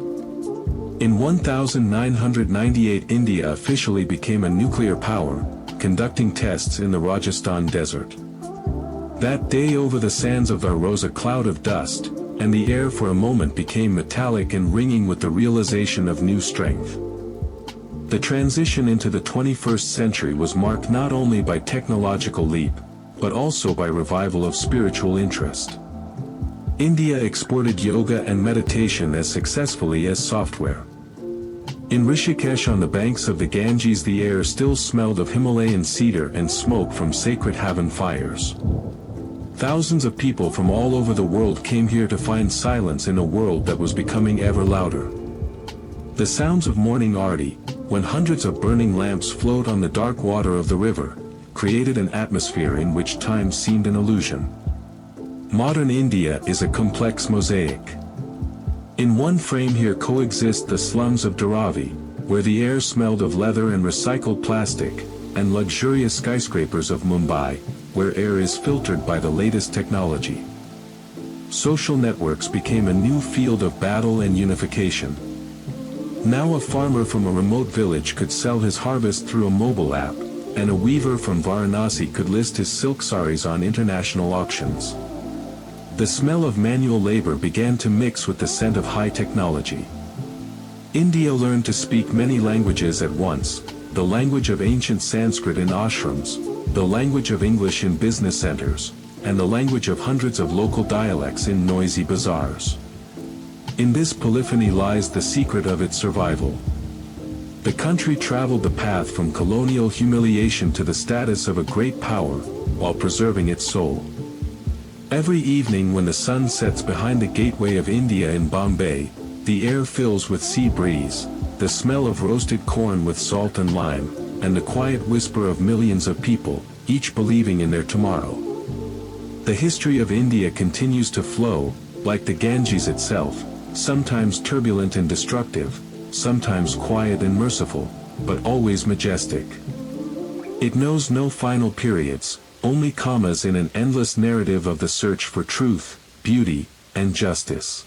In 1998, India officially became a nuclear power, conducting tests in the Rajasthan desert. That day, over the sands of there rose a cloud of dust, and the air for a moment became metallic and ringing with the realization of new strength. The transition into the 21st century was marked not only by technological leap, but also by revival of spiritual interest. India exported yoga and meditation as successfully as software. In Rishikesh, on the banks of the Ganges, the air still smelled of Himalayan cedar and smoke from sacred Havan fires. Thousands of people from all over the world came here to find silence in a world that was becoming ever louder. The sounds of morning arati, when hundreds of burning lamps float on the dark water of the river, created an atmosphere in which time seemed an illusion. Modern India is a complex mosaic. In one frame here coexist the slums of Dharavi, where the air smelled of leather and recycled plastic, and luxurious skyscrapers of Mumbai, where air is filtered by the latest technology. Social networks became a new field of battle and unification. Now a farmer from a remote village could sell his harvest through a mobile app, and a weaver from Varanasi could list his silk saris on international auctions. The smell of manual labor began to mix with the scent of high technology. India learned to speak many languages at once, the language of ancient Sanskrit in ashrams, the language of English in business centers, and the language of hundreds of local dialects in noisy bazaars. In this polyphony lies the secret of its survival. The country traveled the path from colonial humiliation to the status of a great power, while preserving its soul. Every evening when the sun sets behind the gateway of India in Bombay, the air fills with sea breeze, the smell of roasted corn with salt and lime, and the quiet whisper of millions of people, each believing in their tomorrow. The history of India continues to flow, like the Ganges itself, sometimes turbulent and destructive, sometimes quiet and merciful, but always majestic. It knows no final periods, only commas in an endless narrative of the search for truth, beauty, and justice.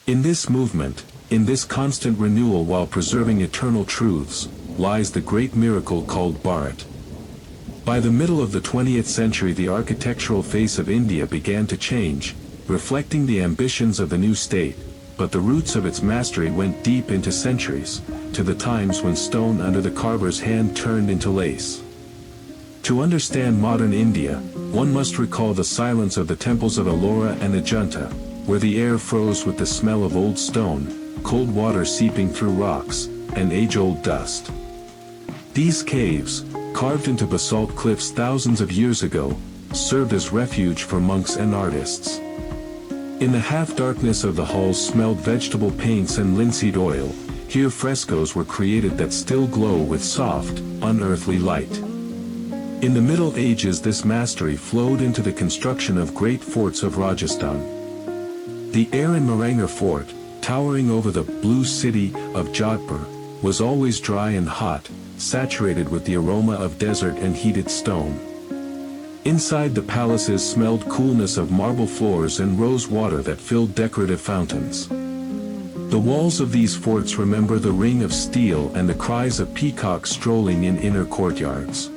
In this movement, in this constant renewal while preserving eternal truths, lies the great miracle called Bharat. By the middle of the 20th century, the architectural face of India began to change, reflecting the ambitions of the new state, but the roots of its mastery went deep into centuries, to the times when stone under the carver's hand turned into lace. To understand modern India, one must recall the silence of the temples of Ellora and Ajanta, where the air froze with the smell of old stone, cold water seeping through rocks, and age-old dust. These caves, carved into basalt cliffs thousands of years ago, served as refuge for monks and artists. In the half-darkness of the halls smelled vegetable paints and linseed oil. Here frescoes were created that still glow with soft, unearthly light. In the Middle Ages, this mastery flowed into the construction of great forts of Rajasthan. The air in Mauryan Fort, towering over the blue city of Jodhpur, was always dry and hot, saturated with the aroma of desert and heated stone. Inside the palaces smelled coolness of marble floors and rose water that filled decorative fountains. The walls of these forts remember the ring of steel and the cries of peacocks strolling in inner courtyards.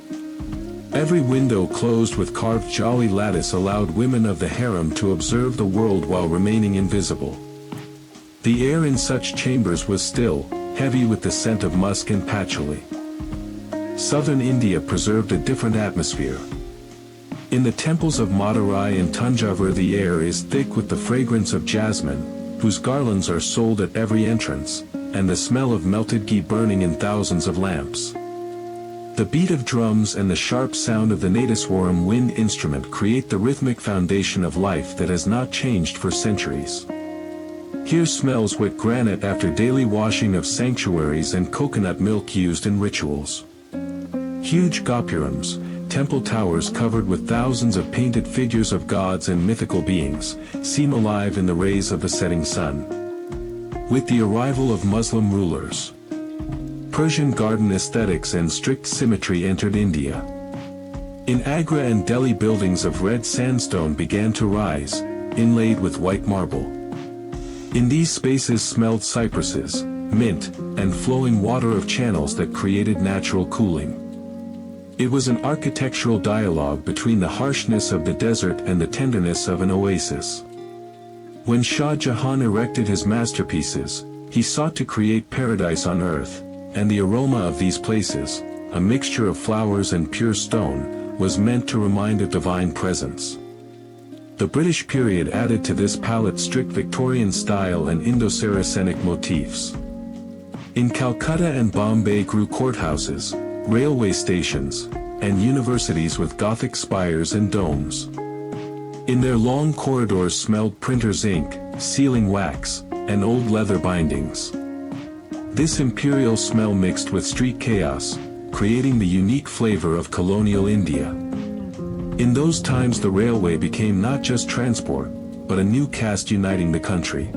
Every window closed with carved jali lattice allowed women of the harem to observe the world while remaining invisible. The air in such chambers was still, heavy with the scent of musk and patchouli. Southern India preserved a different atmosphere. In the temples of Madurai and Tanjavur the air is thick with the fragrance of jasmine, whose garlands are sold at every entrance, and the smell of melted ghee burning in thousands of lamps. The beat of drums and the sharp sound of the nadaswaram wind instrument create the rhythmic foundation of life that has not changed for centuries. Here smells wet granite after daily washing of sanctuaries and coconut milk used in rituals. Huge gopurams, temple towers covered with thousands of painted figures of gods and mythical beings, seem alive in the rays of the setting sun. With the arrival of Muslim rulers, Persian garden aesthetics and strict symmetry entered India. In Agra and Delhi buildings of red sandstone began to rise, inlaid with white marble. In these spaces smelled cypresses, mint, and flowing water of channels that created natural cooling. It was an architectural dialogue between the harshness of the desert and the tenderness of an oasis. When Shah Jahan erected his masterpieces, he sought to create paradise on earth, and the aroma of these places, a mixture of flowers and pure stone, was meant to remind of divine presence. The British period added to this palette strict Victorian style and Indo-Saracenic motifs. In Calcutta and Bombay grew courthouses, railway stations, and universities with Gothic spires and domes. In their long corridors smelled printer's ink, sealing wax, and old leather bindings. This imperial smell mixed with street chaos, creating the unique flavor of colonial India. In those times the railway became not just transport, but a new caste uniting the country.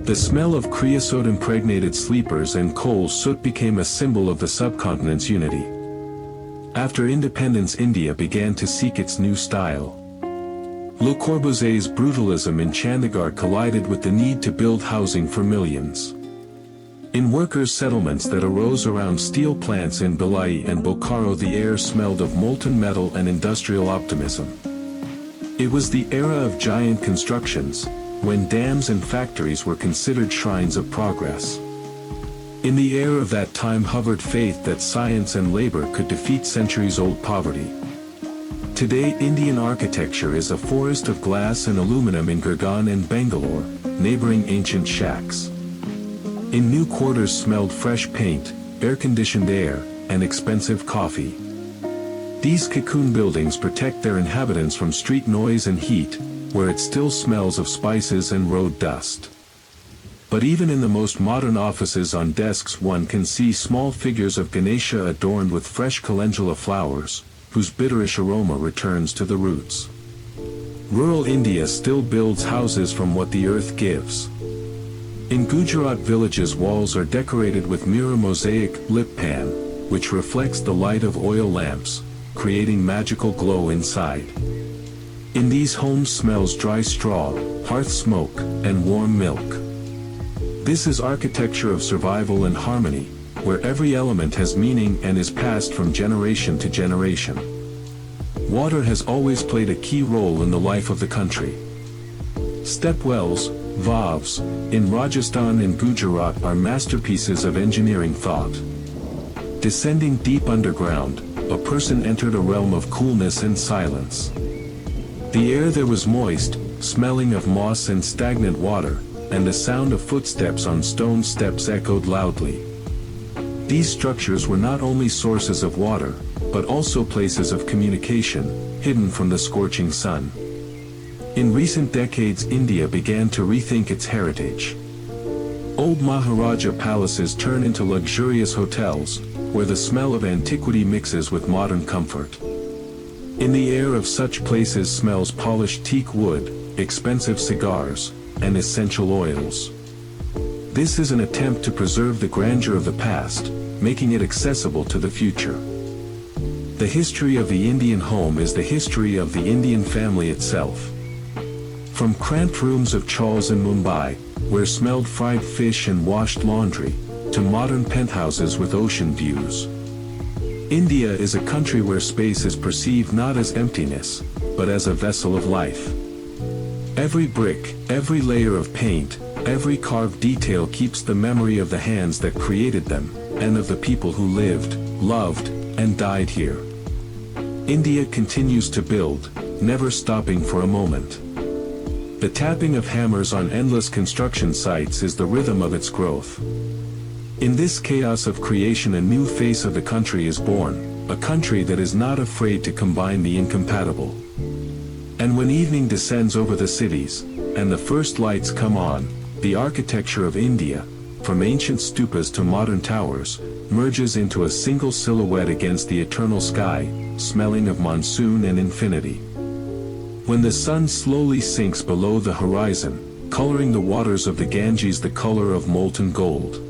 The smell of creosote-impregnated sleepers and coal soot became a symbol of the subcontinent's unity. After independence, India began to seek its new style. Le Corbusier's brutalism in Chandigarh collided with the need to build housing for millions. In workers' settlements that arose around steel plants in Bhilai and Bokaro, the air smelled of molten metal and industrial optimism. It was the era of giant constructions, when dams and factories were considered shrines of progress. In the air of that time hovered faith that science and labor could defeat centuries-old poverty. Today Indian architecture is a forest of glass and aluminum in Gurgaon and Bangalore, neighboring ancient shacks. In new quarters smelled fresh paint, air-conditioned air, and expensive coffee. These cocoon buildings protect their inhabitants from street noise and heat, where it still smells of spices and road dust. But even in the most modern offices, on desks one can see small figures of Ganesha adorned with fresh calendula flowers, whose bitterish aroma returns to the roots. Rural India still builds houses from what the earth gives. In Gujarat villages walls are decorated with mirror mosaic lip pan, which reflects the light of oil lamps, creating magical glow inside. In these homes smells dry straw, hearth smoke, and warm milk. This is architecture of survival and harmony, where every element has meaning and is passed from generation to generation. Water has always played a key role in the life of the country. Stepwells, valves, in Rajasthan and Gujarat are masterpieces of engineering thought. Descending deep underground, a person entered a realm of coolness and silence. The air there was moist, smelling of moss and stagnant water, and the sound of footsteps on stone steps echoed loudly. These structures were not only sources of water, but also places of communication, hidden from the scorching sun. In recent decades, India began to rethink its heritage. Old Maharaja palaces turn into luxurious hotels, where the smell of antiquity mixes with modern comfort. In the air of such places smells polished teak wood, expensive cigars, and essential oils. This is an attempt to preserve the grandeur of the past, making it accessible to the future. The history of the Indian home is the history of the Indian family itself. From cramped rooms of chawls in Mumbai, where smelled fried fish and washed laundry, to modern penthouses with ocean views. India is a country where space is perceived not as emptiness, but as a vessel of life. Every brick, every layer of paint, every carved detail keeps the memory of the hands that created them, and of the people who lived, loved, and died here. India continues to build, never stopping for a moment. The tapping of hammers on endless construction sites is the rhythm of its growth. In this chaos of creation, a new face of the country is born, a country that is not afraid to combine the incompatible. And when evening descends over the cities, and the first lights come on, the architecture of India, from ancient stupas to modern towers, merges into a single silhouette against the eternal sky, smelling of monsoon and infinity. When the sun slowly sinks below the horizon, coloring the waters of the Ganges the color of molten gold,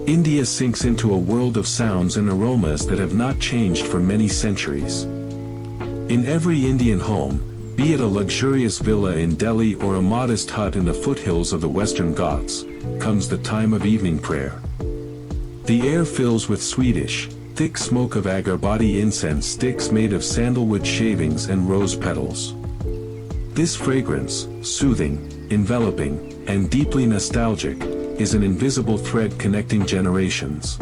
India sinks into a world of sounds and aromas that have not changed for many centuries. In every Indian home, be it a luxurious villa in Delhi or a modest hut in the foothills of the Western Ghats, comes the time of evening prayer. The air fills with sweetish, thick smoke of agarbatti incense sticks made of sandalwood shavings and rose petals. This fragrance, soothing, enveloping, and deeply nostalgic, is an invisible thread connecting generations.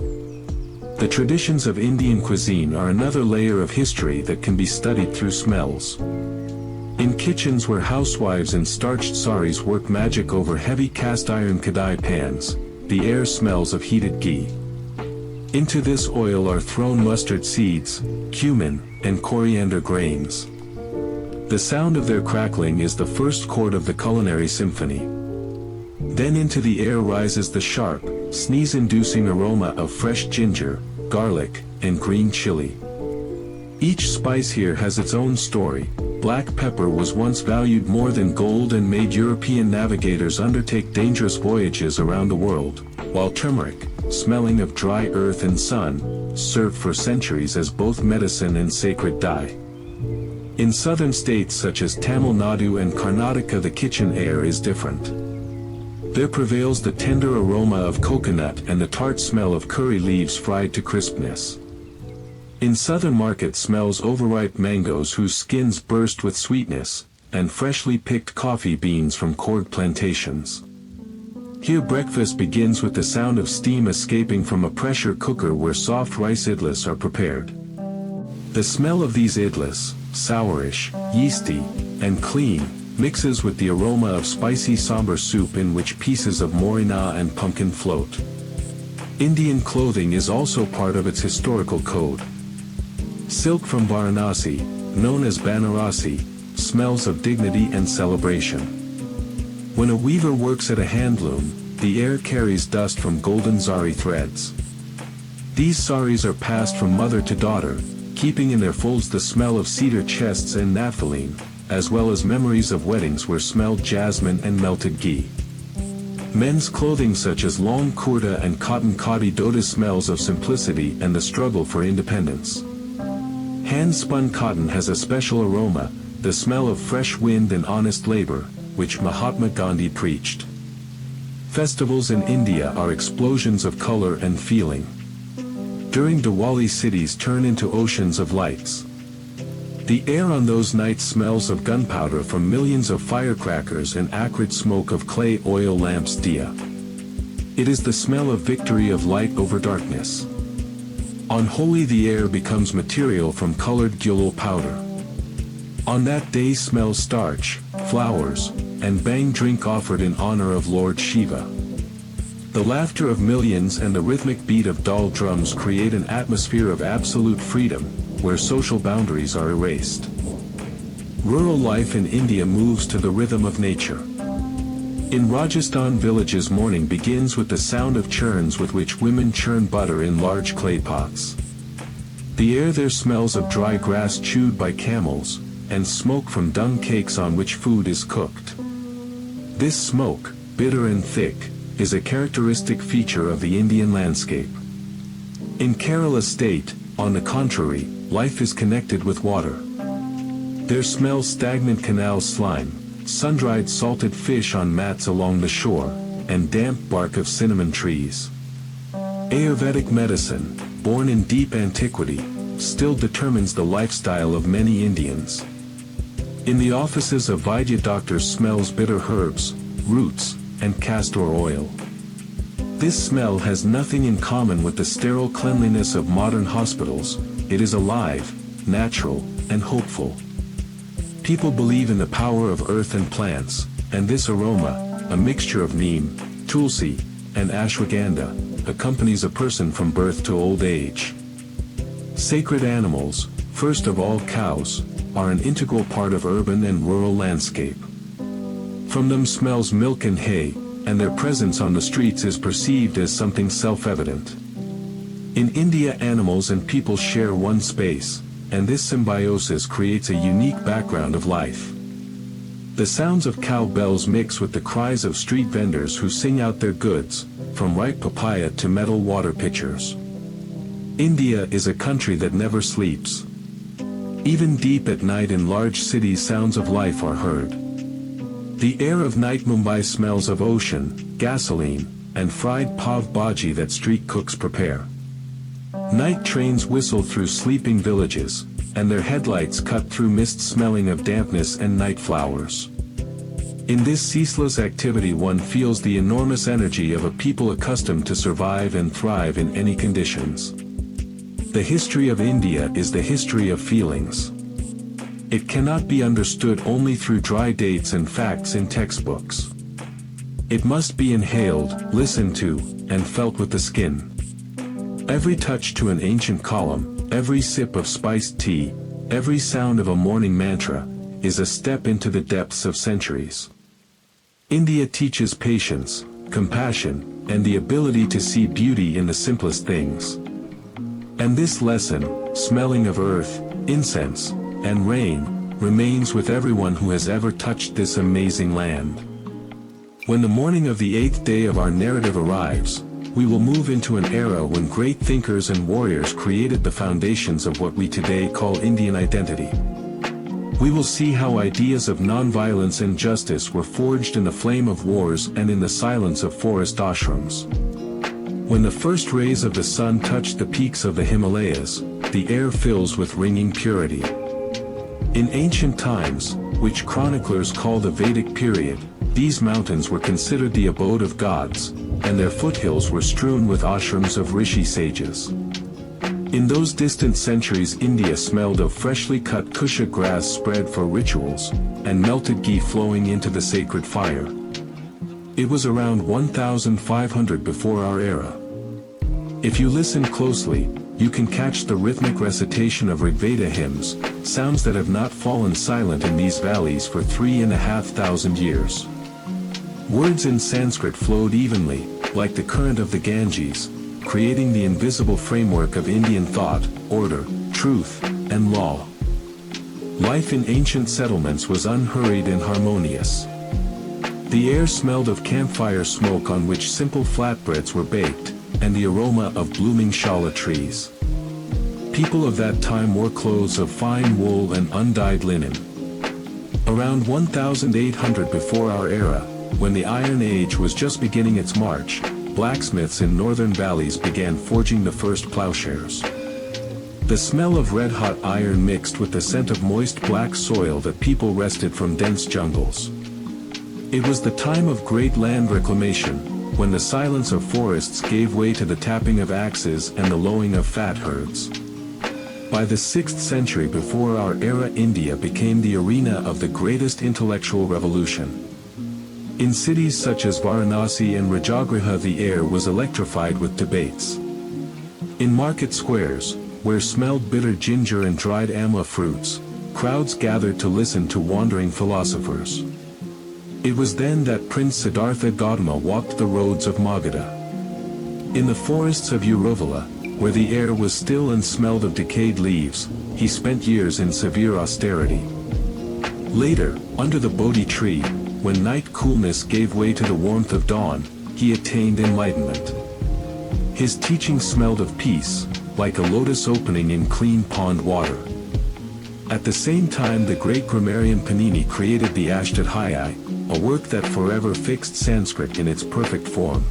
The traditions of Indian cuisine are another layer of history that can be studied through smells. In kitchens where housewives in starched saris work magic over heavy cast-iron kadai pans, the air smells of heated ghee. Into this oil are thrown mustard seeds, cumin, and coriander grains. The sound of their crackling is the first chord of the culinary symphony. Then into the air rises the sharp, sneeze-inducing aroma of fresh ginger, garlic, and green chili. Each spice here has its own story. Black pepper was once valued more than gold and made European navigators undertake dangerous voyages around the world, while turmeric, smelling of dry earth and sun, served for centuries as both medicine and sacred dye. In southern states such as Tamil Nadu and Karnataka, the kitchen air is different. There prevails the tender aroma of coconut and the tart smell of curry leaves fried to crispness. In southern markets smells overripe mangoes whose skins burst with sweetness, and freshly picked coffee beans from cord plantations. Here breakfast begins with the sound of steam escaping from a pressure cooker where soft rice idlis are prepared. The smell of these idlis, sourish, yeasty, and clean, mixes with the aroma of spicy sambar soup in which pieces of morina and pumpkin float. Indian clothing is also part of its historical code. Silk from Varanasi, known as Banarasi, smells of dignity and celebration. When a weaver works at a handloom, the air carries dust from golden zari threads. These saris are passed from mother to daughter, keeping in their folds the smell of cedar chests and naphthalene, as well as memories of weddings where smelled jasmine and melted ghee. Men's clothing such as long kurta and cotton khadi dhoti smells of simplicity and the struggle for independence. Hand-spun cotton has a special aroma, the smell of fresh wind and honest labor, which Mahatma Gandhi preached. Festivals in India are explosions of color and feeling. During Diwali, cities turn into oceans of lights. The air on those nights smells of gunpowder from millions of firecrackers and acrid smoke of clay oil lamps diya. It is the smell of victory of light over darkness. On Holi the air becomes material from colored gulal powder. On that day smells starch, flowers, and bang drink offered in honor of Lord Shiva. The laughter of millions and the rhythmic beat of dal drums create an atmosphere of absolute freedom, where social boundaries are erased. Rural life in India moves to the rhythm of nature. In Rajasthan villages, morning begins with the sound of churns with which women churn butter in large clay pots. The air there smells of dry grass chewed by camels, and smoke from dung cakes on which food is cooked. This smoke, bitter and thick, is a characteristic feature of the Indian landscape. In Kerala state, on the contrary, life is connected with water. There smells stagnant canal slime, sun-dried salted fish on mats along the shore, and damp bark of cinnamon trees. Ayurvedic medicine, born in deep antiquity, still determines the lifestyle of many Indians. In the offices of Vaidya, doctors smells bitter herbs, roots, and castor oil. This smell has nothing in common with the sterile cleanliness of modern hospitals. It is alive, natural, and hopeful. People believe in the power of earth and plants, and this aroma, a mixture of neem, tulsi, and ashwagandha, accompanies a person from birth to old age. Sacred animals, first of all cows, are an integral part of urban and rural landscape. From them smells milk and hay, and their presence on the streets is perceived as something self-evident. In India, animals and people share one space, and this symbiosis creates a unique background of life. The sounds of cow bells mix with the cries of street vendors who sing out their goods, from ripe papaya to metal water pitchers. India is a country that never sleeps. Even deep at night in large cities, sounds of life are heard. The air of night Mumbai smells of ocean, gasoline, and fried pav bhaji that street cooks prepare. Night trains whistle through sleeping villages, and their headlights cut through mist smelling of dampness and night flowers. In this ceaseless activity one feels the enormous energy of a people accustomed to survive and thrive in any conditions. The history of India is the history of feelings. It cannot be understood only through dry dates and facts in textbooks. It must be inhaled, listened to, and felt with the skin. Every touch to an ancient column, every sip of spiced tea, every sound of a morning mantra, is a step into the depths of centuries. India teaches patience, compassion, and the ability to see beauty in the simplest things. And this lesson, smelling of earth, incense, and rain, remains with everyone who has ever touched this amazing land. When the morning of the 8th day of our narrative arrives, we will move into an era when great thinkers and warriors created the foundations of what we today call Indian identity. We will see how ideas of non-violence and justice were forged in the flame of wars and in the silence of forest ashrams. When the first rays of the sun touch the peaks of the Himalayas, the air fills with ringing purity. In ancient times, which chroniclers call the Vedic period, these mountains were considered the abode of gods, and their foothills were strewn with ashrams of rishi sages. In those distant centuries India smelled of freshly cut kusha grass spread for rituals, and melted ghee flowing into the sacred fire. It was around 1500 before our era. If you listen closely, you can catch the rhythmic recitation of Rigveda hymns, sounds that have not fallen silent in these valleys for 3,500 years. Words in Sanskrit flowed evenly, like the current of the Ganges, creating the invisible framework of Indian thought, order, truth, and law. Life in ancient settlements was unhurried and harmonious. The air smelled of campfire smoke on which simple flatbreads were baked, and the aroma of blooming shala trees. People of that time wore clothes of fine wool and undyed linen. Around 1800 before our era, when the Iron Age was just beginning its march, blacksmiths in northern valleys began forging the first plowshares. The smell of red-hot iron mixed with the scent of moist black soil that people wrested from dense jungles. It was the time of great land reclamation, when the silence of forests gave way to the tapping of axes and the lowing of fat herds. By the 6th century before our era, India became the arena of the greatest intellectual revolution. In cities such as Varanasi and Rajagriha the air was electrified with debates. In market squares, where smelled bitter ginger and dried amla fruits, crowds gathered to listen to wandering philosophers. It was then that Prince Siddhartha Gautama walked the roads of Magadha. In the forests of Uruvala, where the air was still and smelled of decayed leaves, he spent years in severe austerity. Later, under the Bodhi tree, when night coolness gave way to the warmth of dawn, he attained enlightenment. His teaching smelled of peace, like a lotus opening in clean pond water. At the same time the great grammarian Panini created the Ashtadhyayi, a work that forever fixed Sanskrit in its perfect form.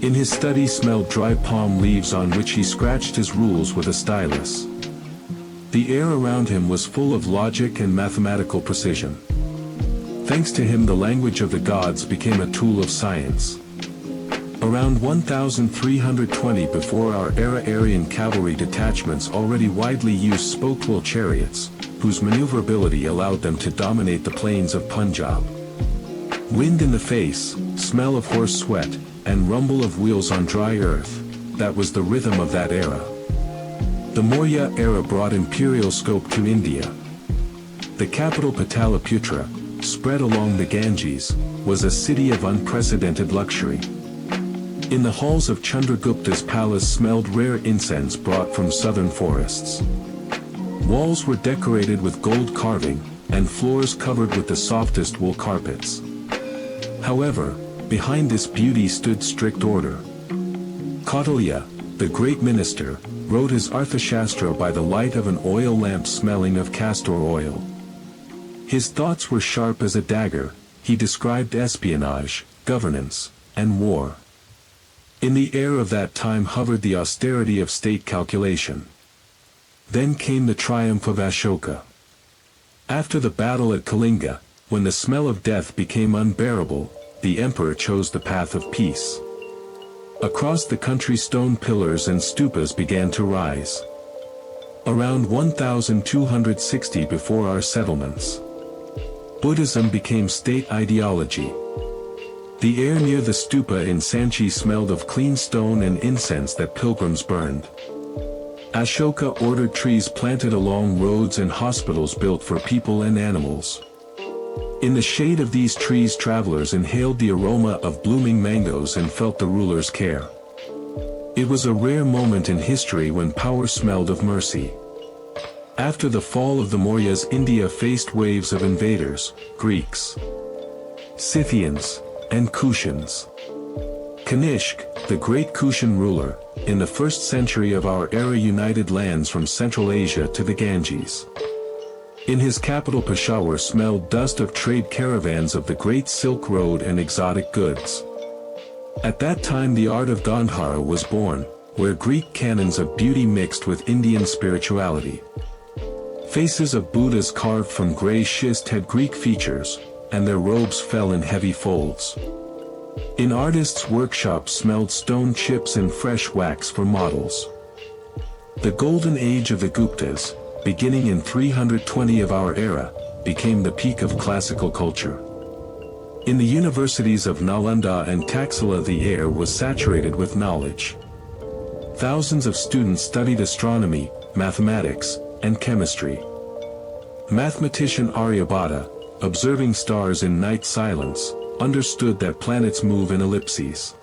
In his study smelled dry palm leaves on which he scratched his rules with a stylus. The air around him was full of logic and mathematical precision. Thanks to him the language of the gods became a tool of science. Around 1320 before our era, Aryan cavalry detachments already widely used spokewheel chariots, whose maneuverability allowed them to dominate the plains of Punjab. Wind in the face, smell of horse sweat, and rumble of wheels on dry earth, that was the rhythm of that era. The Maurya era brought imperial scope to India. The capital Pataliputra, spread along the Ganges, was a city of unprecedented luxury. In the halls of Chandragupta's palace smelled rare incense brought from southern forests. Walls were decorated with gold carving, and floors covered with the softest wool carpets. However, behind this beauty stood strict order. Kautilya, the great minister, wrote his Arthashastra by the light of an oil lamp smelling of castor oil. His thoughts were sharp as a dagger. He described espionage, governance, and war. In the air of that time hovered the austerity of state calculation. Then came the triumph of Ashoka. After the battle at Kalinga, when the smell of death became unbearable, the emperor chose the path of peace. Across the country stone pillars and stupas began to rise. Around 1260 before our settlements, Buddhism became state ideology. The air near the stupa in Sanchi smelled of clean stone and incense that pilgrims burned. Ashoka ordered trees planted along roads and hospitals built for people and animals. In the shade of these trees travelers inhaled the aroma of blooming mangoes and felt the ruler's care. It was a rare moment in history when power smelled of mercy. After the fall of the Mauryas, India faced waves of invaders, Greeks, Scythians, and Kushans. Kanishk, the great Kushan ruler, in the 1st century of our era united lands from Central Asia to the Ganges. In his capital Peshawar smelled dust of trade caravans of the Great Silk Road and exotic goods. At that time the art of Gandhara was born, where Greek canons of beauty mixed with Indian spirituality. Faces of Buddhas carved from grey schist had Greek features, and their robes fell in heavy folds. In artists' workshops smelled stone chips and fresh wax for models. The golden age of the Guptas, beginning in 320 of our era, became the peak of classical culture. In the universities of Nalanda and Taxila the air was saturated with knowledge. Thousands of students studied astronomy, mathematics, and chemistry. Mathematician Aryabhata, observing stars in night silence, understood that planets move in ellipses.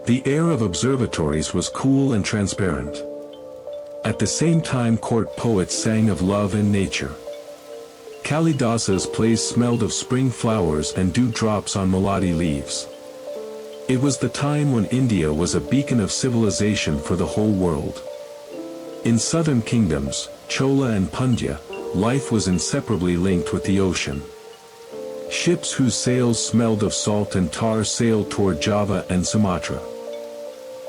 The air of observatories was cool and transparent. At the same time court poets sang of love and nature. Kalidasa's plays smelled of spring flowers and dewdrops on maladi leaves. It was the time when India was a beacon of civilization for the whole world. In southern kingdoms, Chola and Pandya, life was inseparably linked with the ocean. Ships whose sails smelled of salt and tar sailed toward Java and Sumatra.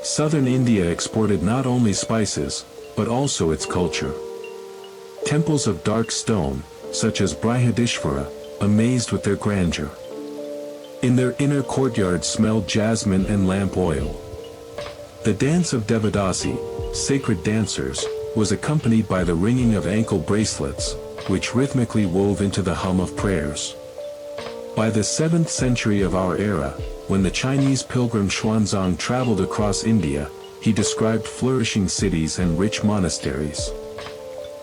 Southern India exported not only spices, but also its culture. Temples of dark stone, such as Brihadishvara, amazed with their grandeur. In their inner courtyards smelled jasmine and lamp oil. The dance of Devadasi, sacred dancers, was accompanied by the ringing of ankle bracelets, which rhythmically wove into the hum of prayers. By the 7th century of our era, when the Chinese pilgrim Xuanzang traveled across India, he described flourishing cities and rich monasteries.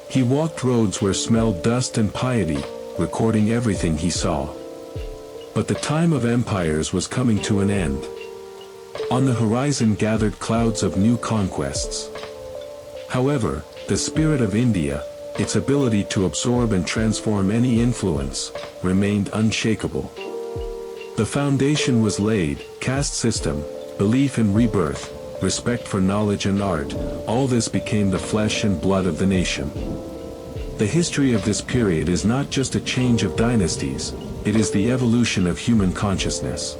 He walked roads where smelled dust and piety, recording everything he saw. But the time of empires was coming to an end. On the horizon gathered clouds of new conquests. However, the spirit of India, its ability to absorb and transform any influence, remained unshakable. The foundation was laid: caste system, belief in rebirth, respect for knowledge and art, all this became the flesh and blood of the nation. The history of this period is not just a change of dynasties, it is the evolution of human consciousness.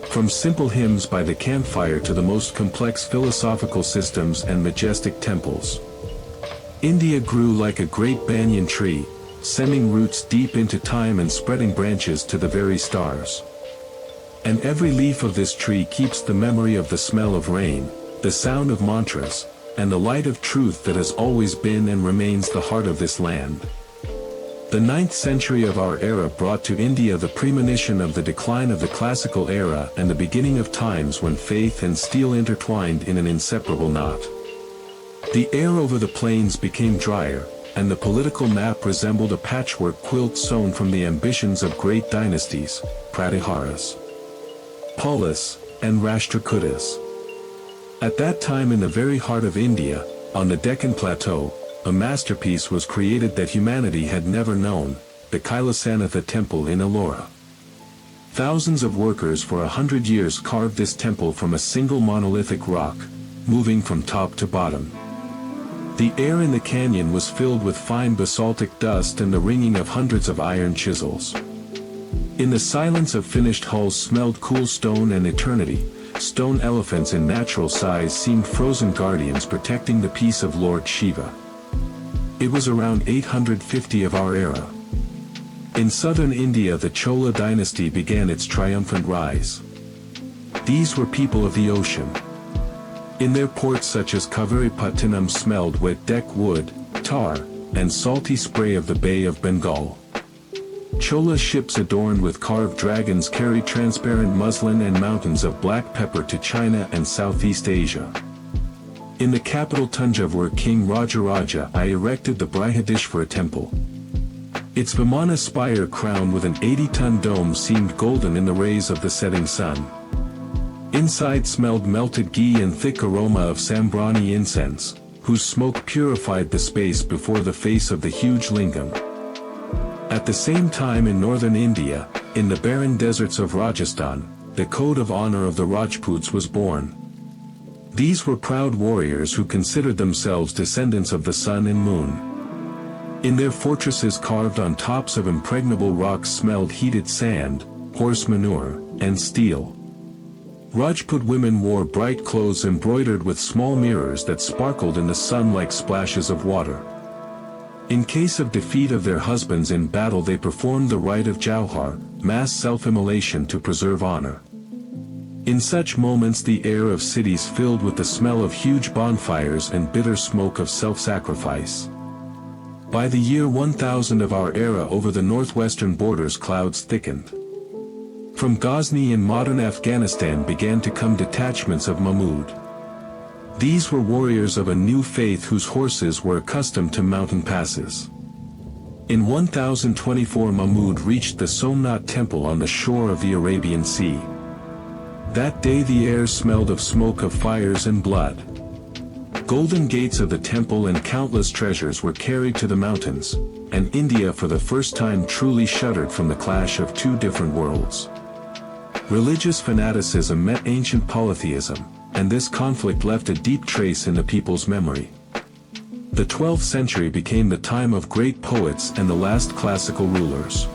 From simple hymns by the campfire to the most complex philosophical systems and majestic temples, India grew like a great banyan tree, sending roots deep into time and spreading branches to the very stars. And every leaf of this tree keeps the memory of the smell of rain, the sound of mantras, and the light of truth that has always been and remains the heart of this land. The 9th century of our era brought to India the premonition of the decline of the classical era and the beginning of times when faith and steel intertwined in an inseparable knot. The air over the plains became drier, and the political map resembled a patchwork quilt sewn from the ambitions of great dynasties, Pratiharas, Palas, and Rashtrakutas. At that time, in the very heart of India, on the Deccan Plateau, a masterpiece was created that humanity had never known, the Kailasanatha temple in Ellora. Thousands of workers for 100 years carved this temple from a single monolithic rock, moving from top to bottom. The air in the canyon was filled with fine basaltic dust and the ringing of hundreds of iron chisels. In the silence of finished hulls smelled cool stone and eternity. Stone elephants in natural size seemed frozen guardians protecting the peace of Lord Shiva. It was around 850 of our era. In southern India, the Chola dynasty began its triumphant rise. These were people of the ocean. In their ports such as Kaviripattinam smelled wet deck wood, tar, and salty spray of the Bay of Bengal. Chola ships adorned with carved dragons carried transparent muslin and mountains of black pepper to China and Southeast Asia. In the capital Tanjavur, King Rajaraja I erected the Brihadishvara temple. Its Vimana spire crowned with an 80-ton dome seemed golden in the rays of the setting sun. Inside smelled melted ghee and thick aroma of Sambrani incense, whose smoke purified the space before the face of the huge lingam. At the same time, in northern India, in the barren deserts of Rajasthan, the code of honor of the Rajputs was born. These were proud warriors who considered themselves descendants of the sun and moon. In their fortresses carved on tops of impregnable rocks smelled heated sand, horse manure, and steel. Rajput women wore bright clothes embroidered with small mirrors that sparkled in the sun like splashes of water. In case of defeat of their husbands in battle, they performed the rite of Jauhar, mass self-immolation to preserve honor. In such moments the air of cities filled with the smell of huge bonfires and bitter smoke of self-sacrifice. By the year 1000 of our era, over the northwestern borders clouds thickened. From Ghazni in modern Afghanistan began to come detachments of Mahmud. These were warriors of a new faith whose horses were accustomed to mountain passes. In 1024 Mahmud reached the Somnath temple on the shore of the Arabian Sea. That day the air smelled of smoke of fires and blood. Golden gates of the temple and countless treasures were carried to the mountains, and India for the first time truly shuddered from the clash of two different worlds. Religious fanaticism met ancient polytheism, and this conflict left a deep trace in the people's memory. The 12th century became the time of great poets and the last classical rulers.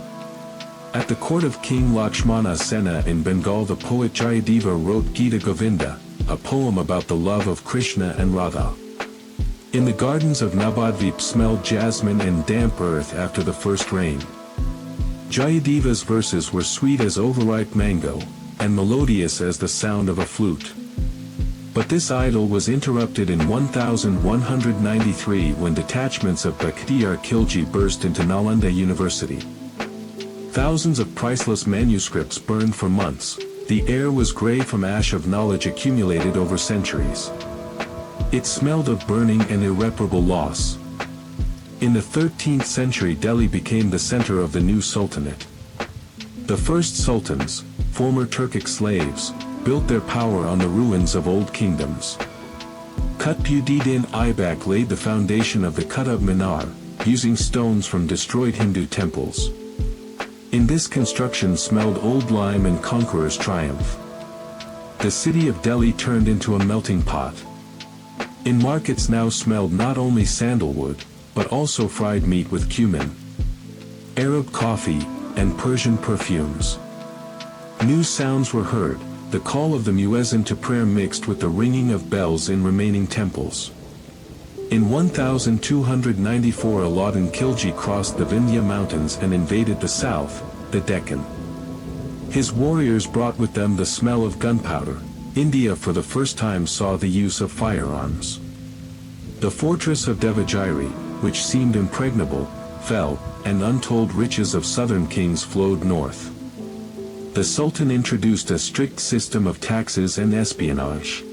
At the court of King Lakshmana Sena in Bengal, the poet Jayadeva wrote Gita Govinda, a poem about the love of Krishna and Radha. In the gardens of Nabadvip smelled jasmine and damp earth after the first rain. Jayadeva's verses were sweet as overripe mango, and melodious as the sound of a flute. But this idyll was interrupted in 1193 when detachments of Bakhtiyar Khilji burst into Nalanda University. Thousands of priceless manuscripts burned for months. The air was gray from ash of knowledge accumulated over centuries. It smelled of burning and irreparable loss. In the 13th century, Delhi became the center of the new sultanate. The first sultans, former Turkic slaves, built their power on the ruins of old kingdoms. Qutbuddin Aibak laid the foundation of the Qutb Minar, using stones from destroyed Hindu temples. In this construction smelled old lime and conqueror's triumph. The city of Delhi turned into a melting pot. In markets now smelled not only sandalwood, but also fried meat with cumin, Arab coffee, and Persian perfumes. New sounds were heard, the call of the muezzin to prayer mixed with the ringing of bells in remaining temples. In 1294 Alauddin Khilji crossed the Vindhya mountains and invaded the south, the Deccan. His warriors brought with them the smell of gunpowder. India for the first time saw the use of firearms. The fortress of Devagiri, which seemed impregnable, fell, and untold riches of southern kings flowed north. The Sultan introduced a strict system of taxes and espionage.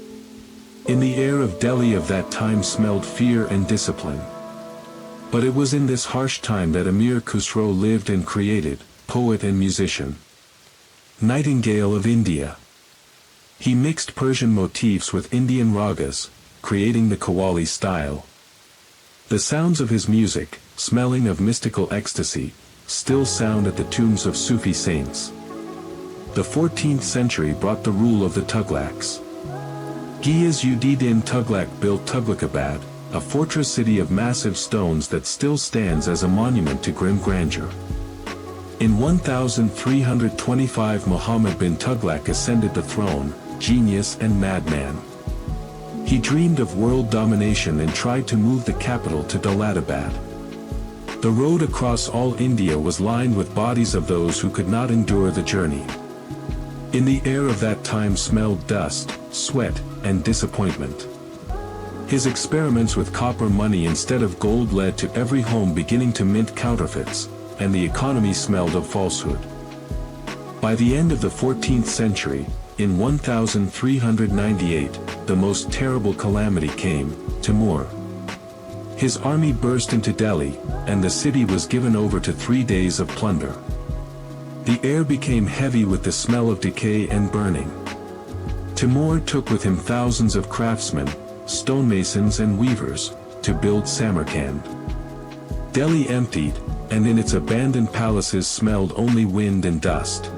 In the air of Delhi of that time smelled fear and discipline. But it was in this harsh time that Amir Khusro lived and created, poet and musician. Nightingale of India. He mixed Persian motifs with Indian ragas, creating the Qawwali style. The sounds of his music, smelling of mystical ecstasy, still sound at the tombs of Sufi saints. The 14th century brought the rule of the Tughlaqs. Ghiyas-ud-Din Tughlaq built Tughlaqabad, a fortress city of massive stones that still stands as a monument to grim grandeur. In 1325 Muhammad bin Tughlaq ascended the throne, genius and madman. He dreamed of world domination and tried to move the capital to Daulatabad. The road across all India was lined with bodies of those who could not endure the journey. In the air of that time smelled dust, sweat, and disappointment. His experiments with copper money instead of gold led to every home beginning to mint counterfeits, and the economy smelled of falsehood. By the end of the 14th century, in 1398, the most terrible calamity came, Timur. His army burst into Delhi, and the city was given over to 3 days of plunder. The air became heavy with the smell of decay and burning. Timur took with him thousands of craftsmen, stonemasons and weavers, to build Samarkand. Delhi emptied, and in its abandoned palaces smelled only wind and dust.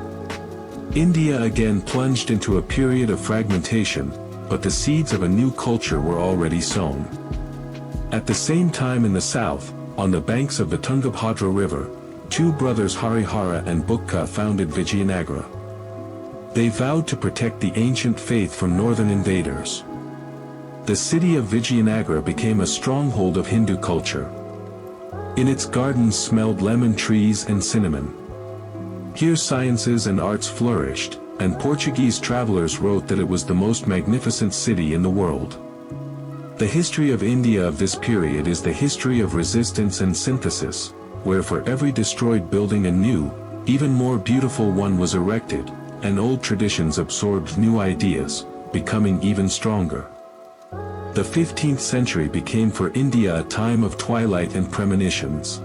India again plunged into a period of fragmentation, but the seeds of a new culture were already sown. At the same time in the south, on the banks of the Tungabhadra River, two brothers Harihara and Bukka founded Vijayanagara. They vowed to protect the ancient faith from northern invaders. The city of Vijayanagara became a stronghold of Hindu culture. In its gardens smelled lemon trees and cinnamon. Here sciences and arts flourished, and Portuguese travelers wrote that it was the most magnificent city in the world. The history of India of this period is the history of resistance and synthesis, where for every destroyed building a new, even more beautiful one was erected, and old traditions absorbed new ideas, becoming even stronger. The 15th century became for India a time of twilight and premonitions.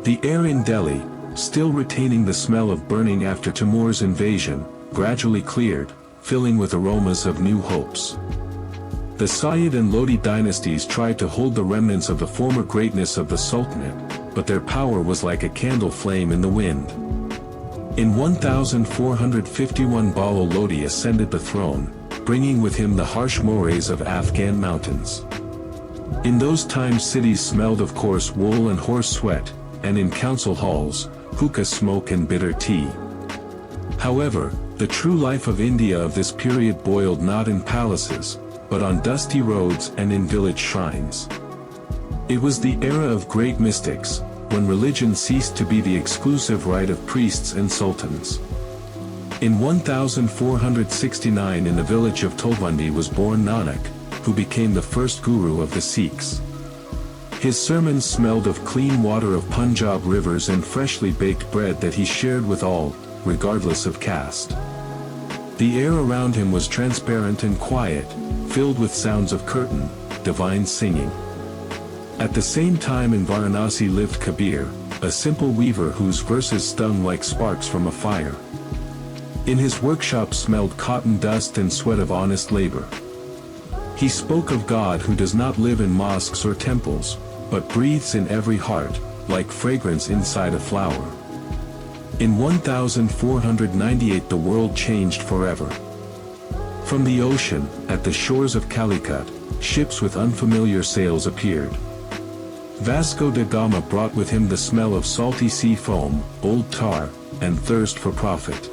The air in Delhi, still retaining the smell of burning after Timur's invasion, gradually cleared, filling with aromas of new hopes. The Sayyid and Lodi dynasties tried to hold the remnants of the former greatness of the Sultanate, but their power was like a candle flame in the wind. In 1451 Balo Lodi ascended the throne, bringing with him the harsh mores of Afghan mountains. In those times cities smelled of coarse wool and horse sweat, and in council halls, hookah smoke and bitter tea. However, the true life of India of this period boiled not in palaces, but on dusty roads and in village shrines. It was the era of great mystics, when religion ceased to be the exclusive right of priests and sultans. In 1469 in the village of Tolwandi was born Nanak, who became the first guru of the Sikhs. His sermons smelled of clean water of Punjab rivers and freshly baked bread that he shared with all, regardless of caste. The air around him was transparent and quiet, filled with sounds of kirtan, divine singing. At the same time in Varanasi lived Kabir, a simple weaver whose verses stung like sparks from a fire. In his workshop smelled cotton dust and sweat of honest labor. He spoke of God who does not live in mosques or temples, but breathes in every heart, like fragrance inside a flower. In 1498 the world changed forever. From the ocean, at the shores of Calicut, ships with unfamiliar sails appeared. Vasco da Gama brought with him the smell of salty sea foam, old tar, and thirst for profit.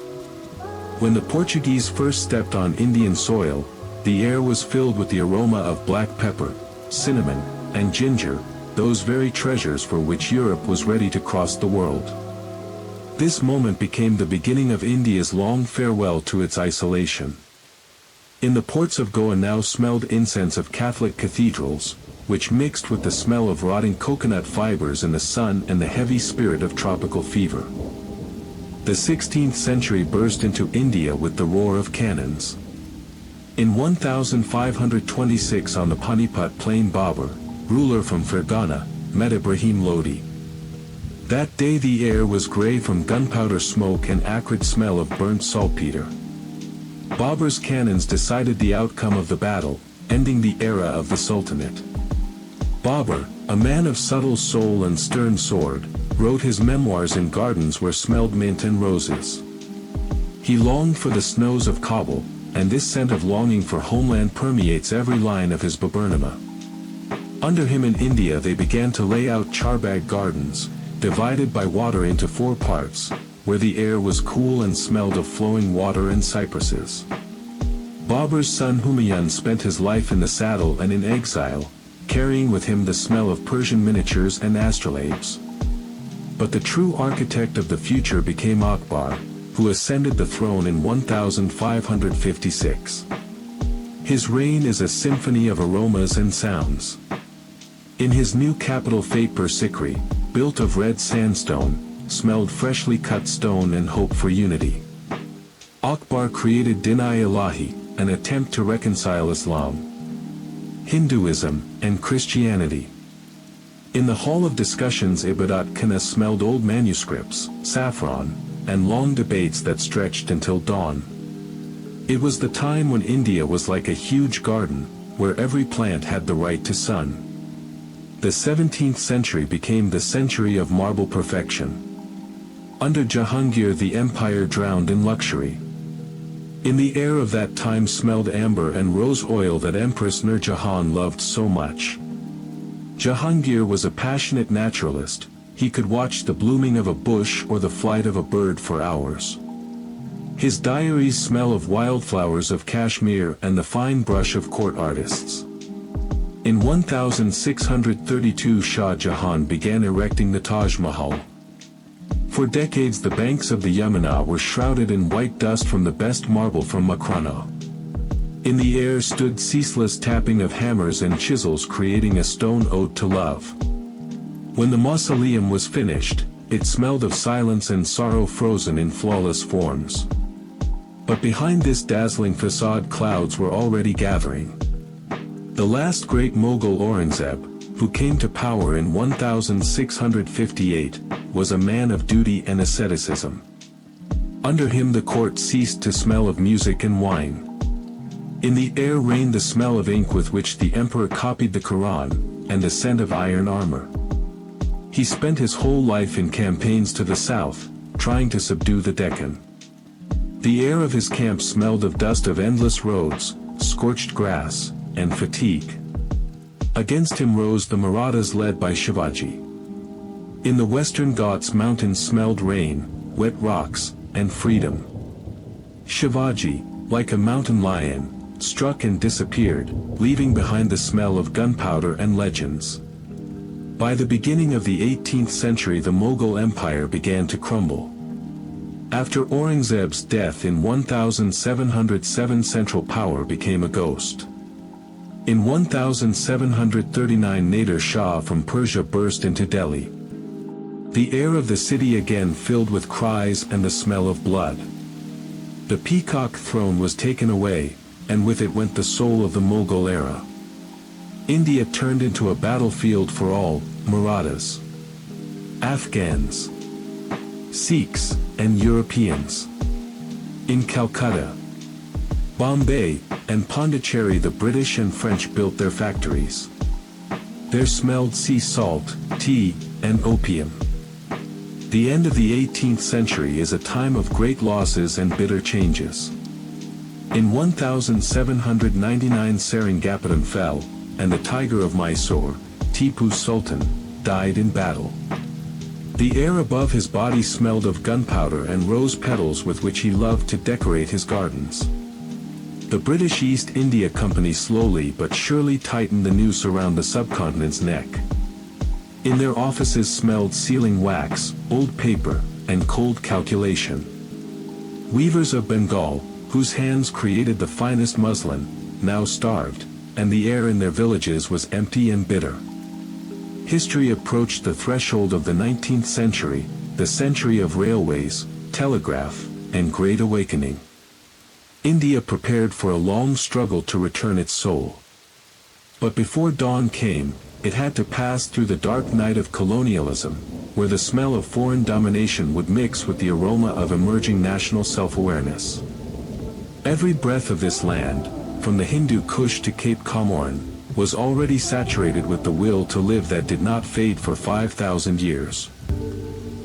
When the Portuguese first stepped on Indian soil, the air was filled with the aroma of black pepper, cinnamon, and ginger, those very treasures for which Europe was ready to cross the world. This moment became the beginning of India's long farewell to its isolation. In the ports of Goa now smelled incense of Catholic cathedrals, which mixed with the smell of rotting coconut fibers in the sun and the heavy spirit of tropical fever. The 16th century burst into India with the roar of cannons. In 1526 on the Panipat plain Babur, ruler from Fergana, met Ibrahim Lodi. That day the air was grey from gunpowder smoke and acrid smell of burnt saltpeter. Babur's cannons decided the outcome of the battle, ending the era of the Sultanate. Babur, a man of subtle soul and stern sword, wrote his memoirs in gardens where smelled mint and roses. He longed for the snows of Kabul, and this scent of longing for homeland permeates every line of his Baburnama. Under him in India they began to lay out charbagh gardens, divided by water into 4 parts, where the air was cool and smelled of flowing water and cypresses. Babur's son Humayun spent his life in the saddle and in exile, carrying with him the smell of Persian miniatures and astrolabes. But the true architect of the future became Akbar, who ascended the throne in 1556. His reign is a symphony of aromas and sounds. In his new capital Fatehpur Sikri, built of red sandstone, smelled freshly cut stone and hope for unity. Akbar created Din-i-Ilahi, an attempt to reconcile Islam, Hinduism, and Christianity. In the hall of discussions Ibadat Khana smelled old manuscripts, saffron, and long debates that stretched until dawn. It was the time when India was like a huge garden, where every plant had the right to sun. The 17th century became the century of marble perfection. Under Jahangir the empire drowned in luxury. In the air of that time smelled amber and rose oil that Empress Nur Jahan loved so much. Jahangir was a passionate naturalist. He could watch the blooming of a bush or the flight of a bird for hours. His diaries smell of wildflowers of Kashmir and the fine brush of court artists. In 1632 Shah Jahan began erecting the Taj Mahal. For decades the banks of the Yamuna were shrouded in white dust from the best marble from Makrana. In the air stood ceaseless tapping of hammers and chisels creating a stone ode to love. When the mausoleum was finished, it smelled of silence and sorrow frozen in flawless forms. But behind this dazzling facade clouds were already gathering. The last great Mughal Aurangzeb, who came to power in 1658, was a man of duty and asceticism. Under him the court ceased to smell of music and wine. In the air reigned the smell of ink with which the emperor copied the Quran, and the scent of iron armor. He spent his whole life in campaigns to the south, trying to subdue the Deccan. The air of his camp smelled of dust of endless roads, scorched grass, and fatigue. Against him rose the Marathas led by Shivaji. In the western Ghats mountains smelled rain, wet rocks, and freedom. Shivaji, like a mountain lion, struck and disappeared, leaving behind the smell of gunpowder and legends. By the beginning of the 18th century the Mughal Empire began to crumble. After Aurangzeb's death in 1707 central power became a ghost. In 1739 Nader Shah from Persia burst into Delhi. The air of the city again filled with cries and the smell of blood. The peacock throne was taken away, and with it went the soul of the Mughal era. India turned into a battlefield for all, Marathas, Afghans, Sikhs, and Europeans. In Calcutta, Bombay, and Pondicherry the British and French built their factories. There smelled sea salt, tea, and opium. The end of the 18th century is a time of great losses and bitter changes. In 1799 Seringapatam fell, and the tiger of Mysore, Tipu Sultan, died in battle. The air above his body smelled of gunpowder and rose petals with which he loved to decorate his gardens. The British East India Company slowly but surely tightened the noose around the subcontinent's neck. In their offices smelled sealing wax, old paper, and cold calculation. Weavers of Bengal, whose hands created the finest muslin, now starved, and the air in their villages was empty and bitter. History approached the threshold of the 19th century, the century of railways, telegraph, and great awakening. India prepared for a long struggle to return its soul. But before dawn came, it had to pass through the dark night of colonialism, where the smell of foreign domination would mix with the aroma of emerging national self-awareness. Every breath of this land, from the Hindu Kush to Cape Comorin, was already saturated with the will to live that did not fade for 5,000 years.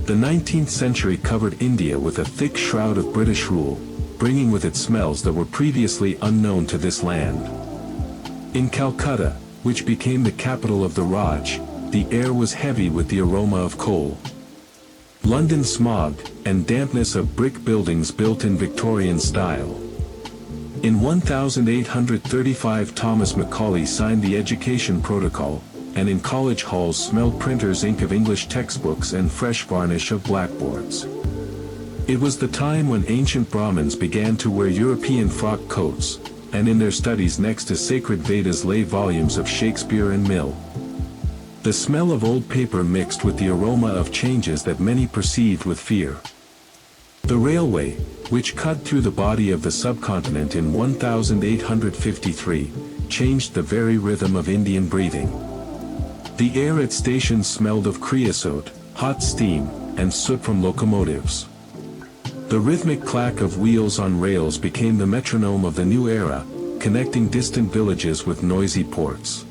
The 19th century covered India with a thick shroud of British rule, bringing with it smells that were previously unknown to this land. In Calcutta, which became the capital of the Raj, the air was heavy with the aroma of coal. London's smog and dampness of brick buildings built in Victorian style. In 1835 Thomas Macaulay signed the Education Protocol, and in college halls smelled printers' ink of English textbooks and fresh varnish of blackboards. It was the time when ancient Brahmins began to wear European frock coats, and in their studies next to sacred Vedas lay volumes of Shakespeare and Mill. The smell of old paper mixed with the aroma of changes that many perceived with fear. The railway, which cut through the body of the subcontinent in 1853, changed the very rhythm of Indian breathing. The air at stations smelled of creosote, hot steam, and soot from locomotives. The rhythmic clack of wheels on rails became the metronome of the new era, connecting distant villages with noisy ports.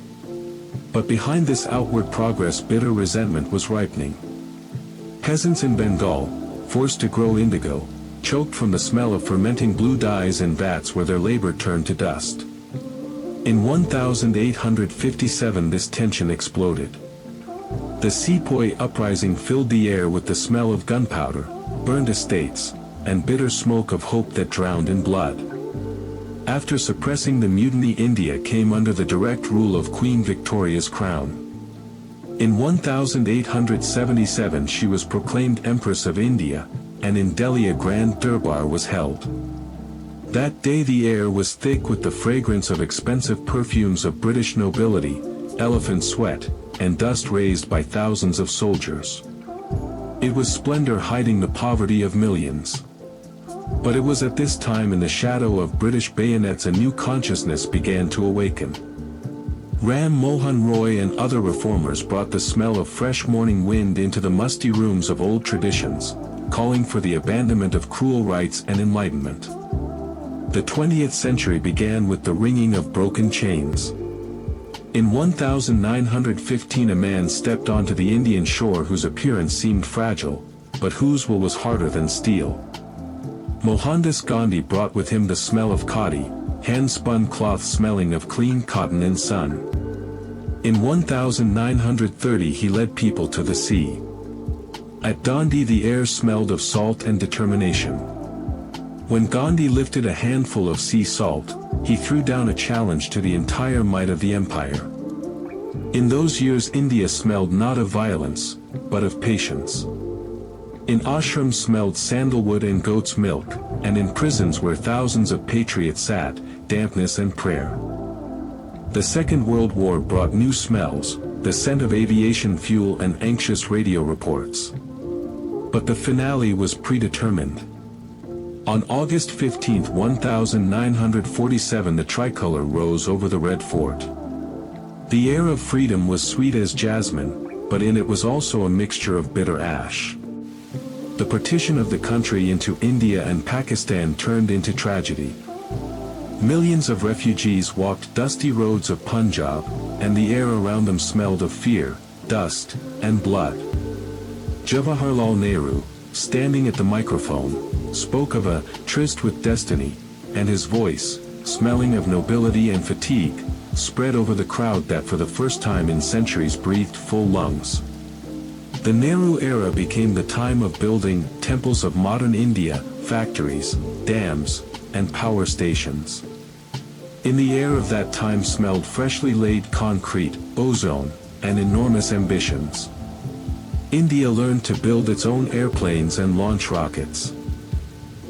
But behind this outward progress bitter resentment was ripening. Peasants in Bengal, forced to grow indigo, choked from the smell of fermenting blue dyes in vats where their labor turned to dust. In 1857 this tension exploded. The sepoy uprising filled the air with the smell of gunpowder, burned estates, and bitter smoke of hope that drowned in blood. After suppressing the mutiny, India came under the direct rule of Queen Victoria's crown. In 1877 she was proclaimed Empress of India, and in Delhi a grand durbar was held. That day the air was thick with the fragrance of expensive perfumes of British nobility, elephant sweat, and dust raised by thousands of soldiers. It was splendor hiding the poverty of millions. But it was at this time in the shadow of British bayonets a new consciousness began to awaken. Ram Mohan Roy and other reformers brought the smell of fresh morning wind into the musty rooms of old traditions, calling for the abandonment of cruel rites and enlightenment. The 20th century began with the ringing of broken chains. In 1915 a man stepped onto the Indian shore whose appearance seemed fragile, but whose will was harder than steel. Mohandas Gandhi brought with him the smell of khadi, hand-spun cloth smelling of clean cotton and sun. In 1930 he led people to the sea. At Dandi the air smelled of salt and determination. When Gandhi lifted a handful of sea salt, he threw down a challenge to the entire might of the empire. In those years India smelled not of violence, but of patience. In ashrams smelled sandalwood and goat's milk, and in prisons where thousands of patriots sat, dampness and prayer. The Second World War brought new smells, the scent of aviation fuel and anxious radio reports. But the finale was predetermined. On August 15, 1947 the tricolor rose over the Red Fort. The air of freedom was sweet as jasmine, but in it was also a mixture of bitter ash. The partition of the country into India and Pakistan turned into tragedy. Millions of refugees walked dusty roads of Punjab, and the air around them smelled of fear, dust, and blood. Jawaharlal Nehru, standing at the microphone, spoke of a tryst with destiny, and his voice, smelling of nobility and fatigue, spread over the crowd that for the first time in centuries breathed full lungs. The Nehru era became the time of building temples of modern India, factories, dams, and power stations. In the air of that time smelled freshly laid concrete, ozone, and enormous ambitions. India learned to build its own airplanes and launch rockets.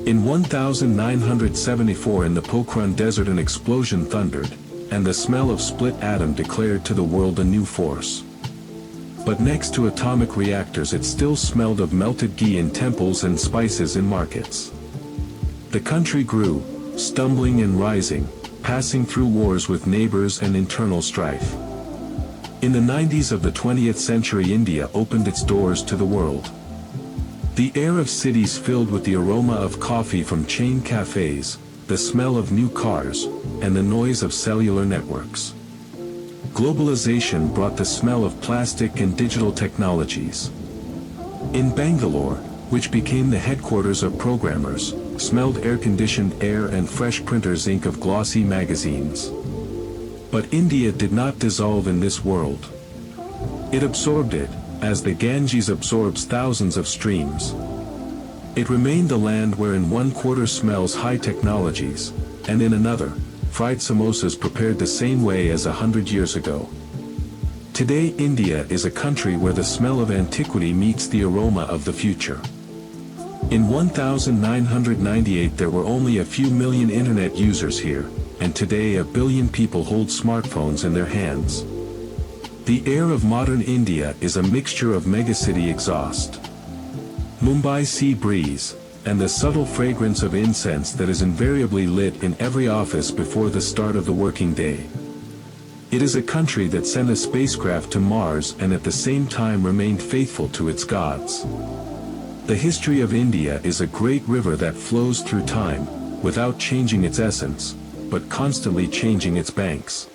In 1974 in the Pokhran Desert an explosion thundered, and the smell of split atom declared to the world a new force. But next to atomic reactors it still smelled of melted ghee in temples and spices in markets. The country grew, stumbling and rising, passing through wars with neighbors and internal strife. In the 90s of the 20th century India opened its doors to the world. The air of cities filled with the aroma of coffee from chain cafes, the smell of new cars, and the noise of cellular networks. Globalization brought the smell of plastic and digital technologies. In Bangalore, which became the headquarters of programmers, smelled air-conditioned air and fresh printer's ink of glossy magazines. But India did not dissolve in this world. It absorbed it, as the Ganges absorbs thousands of streams. It remained the land where in one quarter smells high technologies, and in another, fried samosas prepared the same way as 100 years ago. Today India is a country where the smell of antiquity meets the aroma of the future. In 1998 there were only a few million internet users here, and today 1 billion people hold smartphones in their hands. The air of modern India is a mixture of megacity exhaust, Mumbai sea breeze, and the subtle fragrance of incense that is invariably lit in every office before the start of the working day. It is a country that sent a spacecraft to Mars and at the same time remained faithful to its gods. The history of India is a great river that flows through time, without changing its essence, but constantly changing its banks.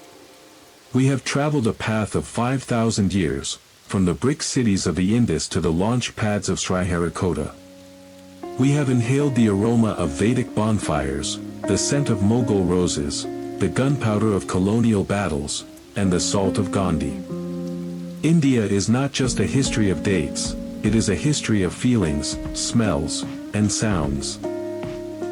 We have traveled a path of 5,000 years, from the brick cities of the Indus to the launch pads of Sriharikota. We have inhaled the aroma of Vedic bonfires, the scent of Mughal roses, the gunpowder of colonial battles, and the salt of Gandhi. India is not just a history of dates, it is a history of feelings, smells, and sounds.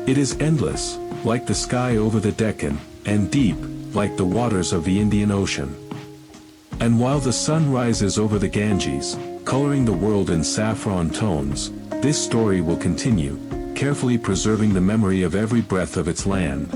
It is endless, like the sky over the Deccan, and deep, like the waters of the Indian Ocean. And while the sun rises over the Ganges, coloring the world in saffron tones, this story will continue, carefully preserving the memory of every breath of its land.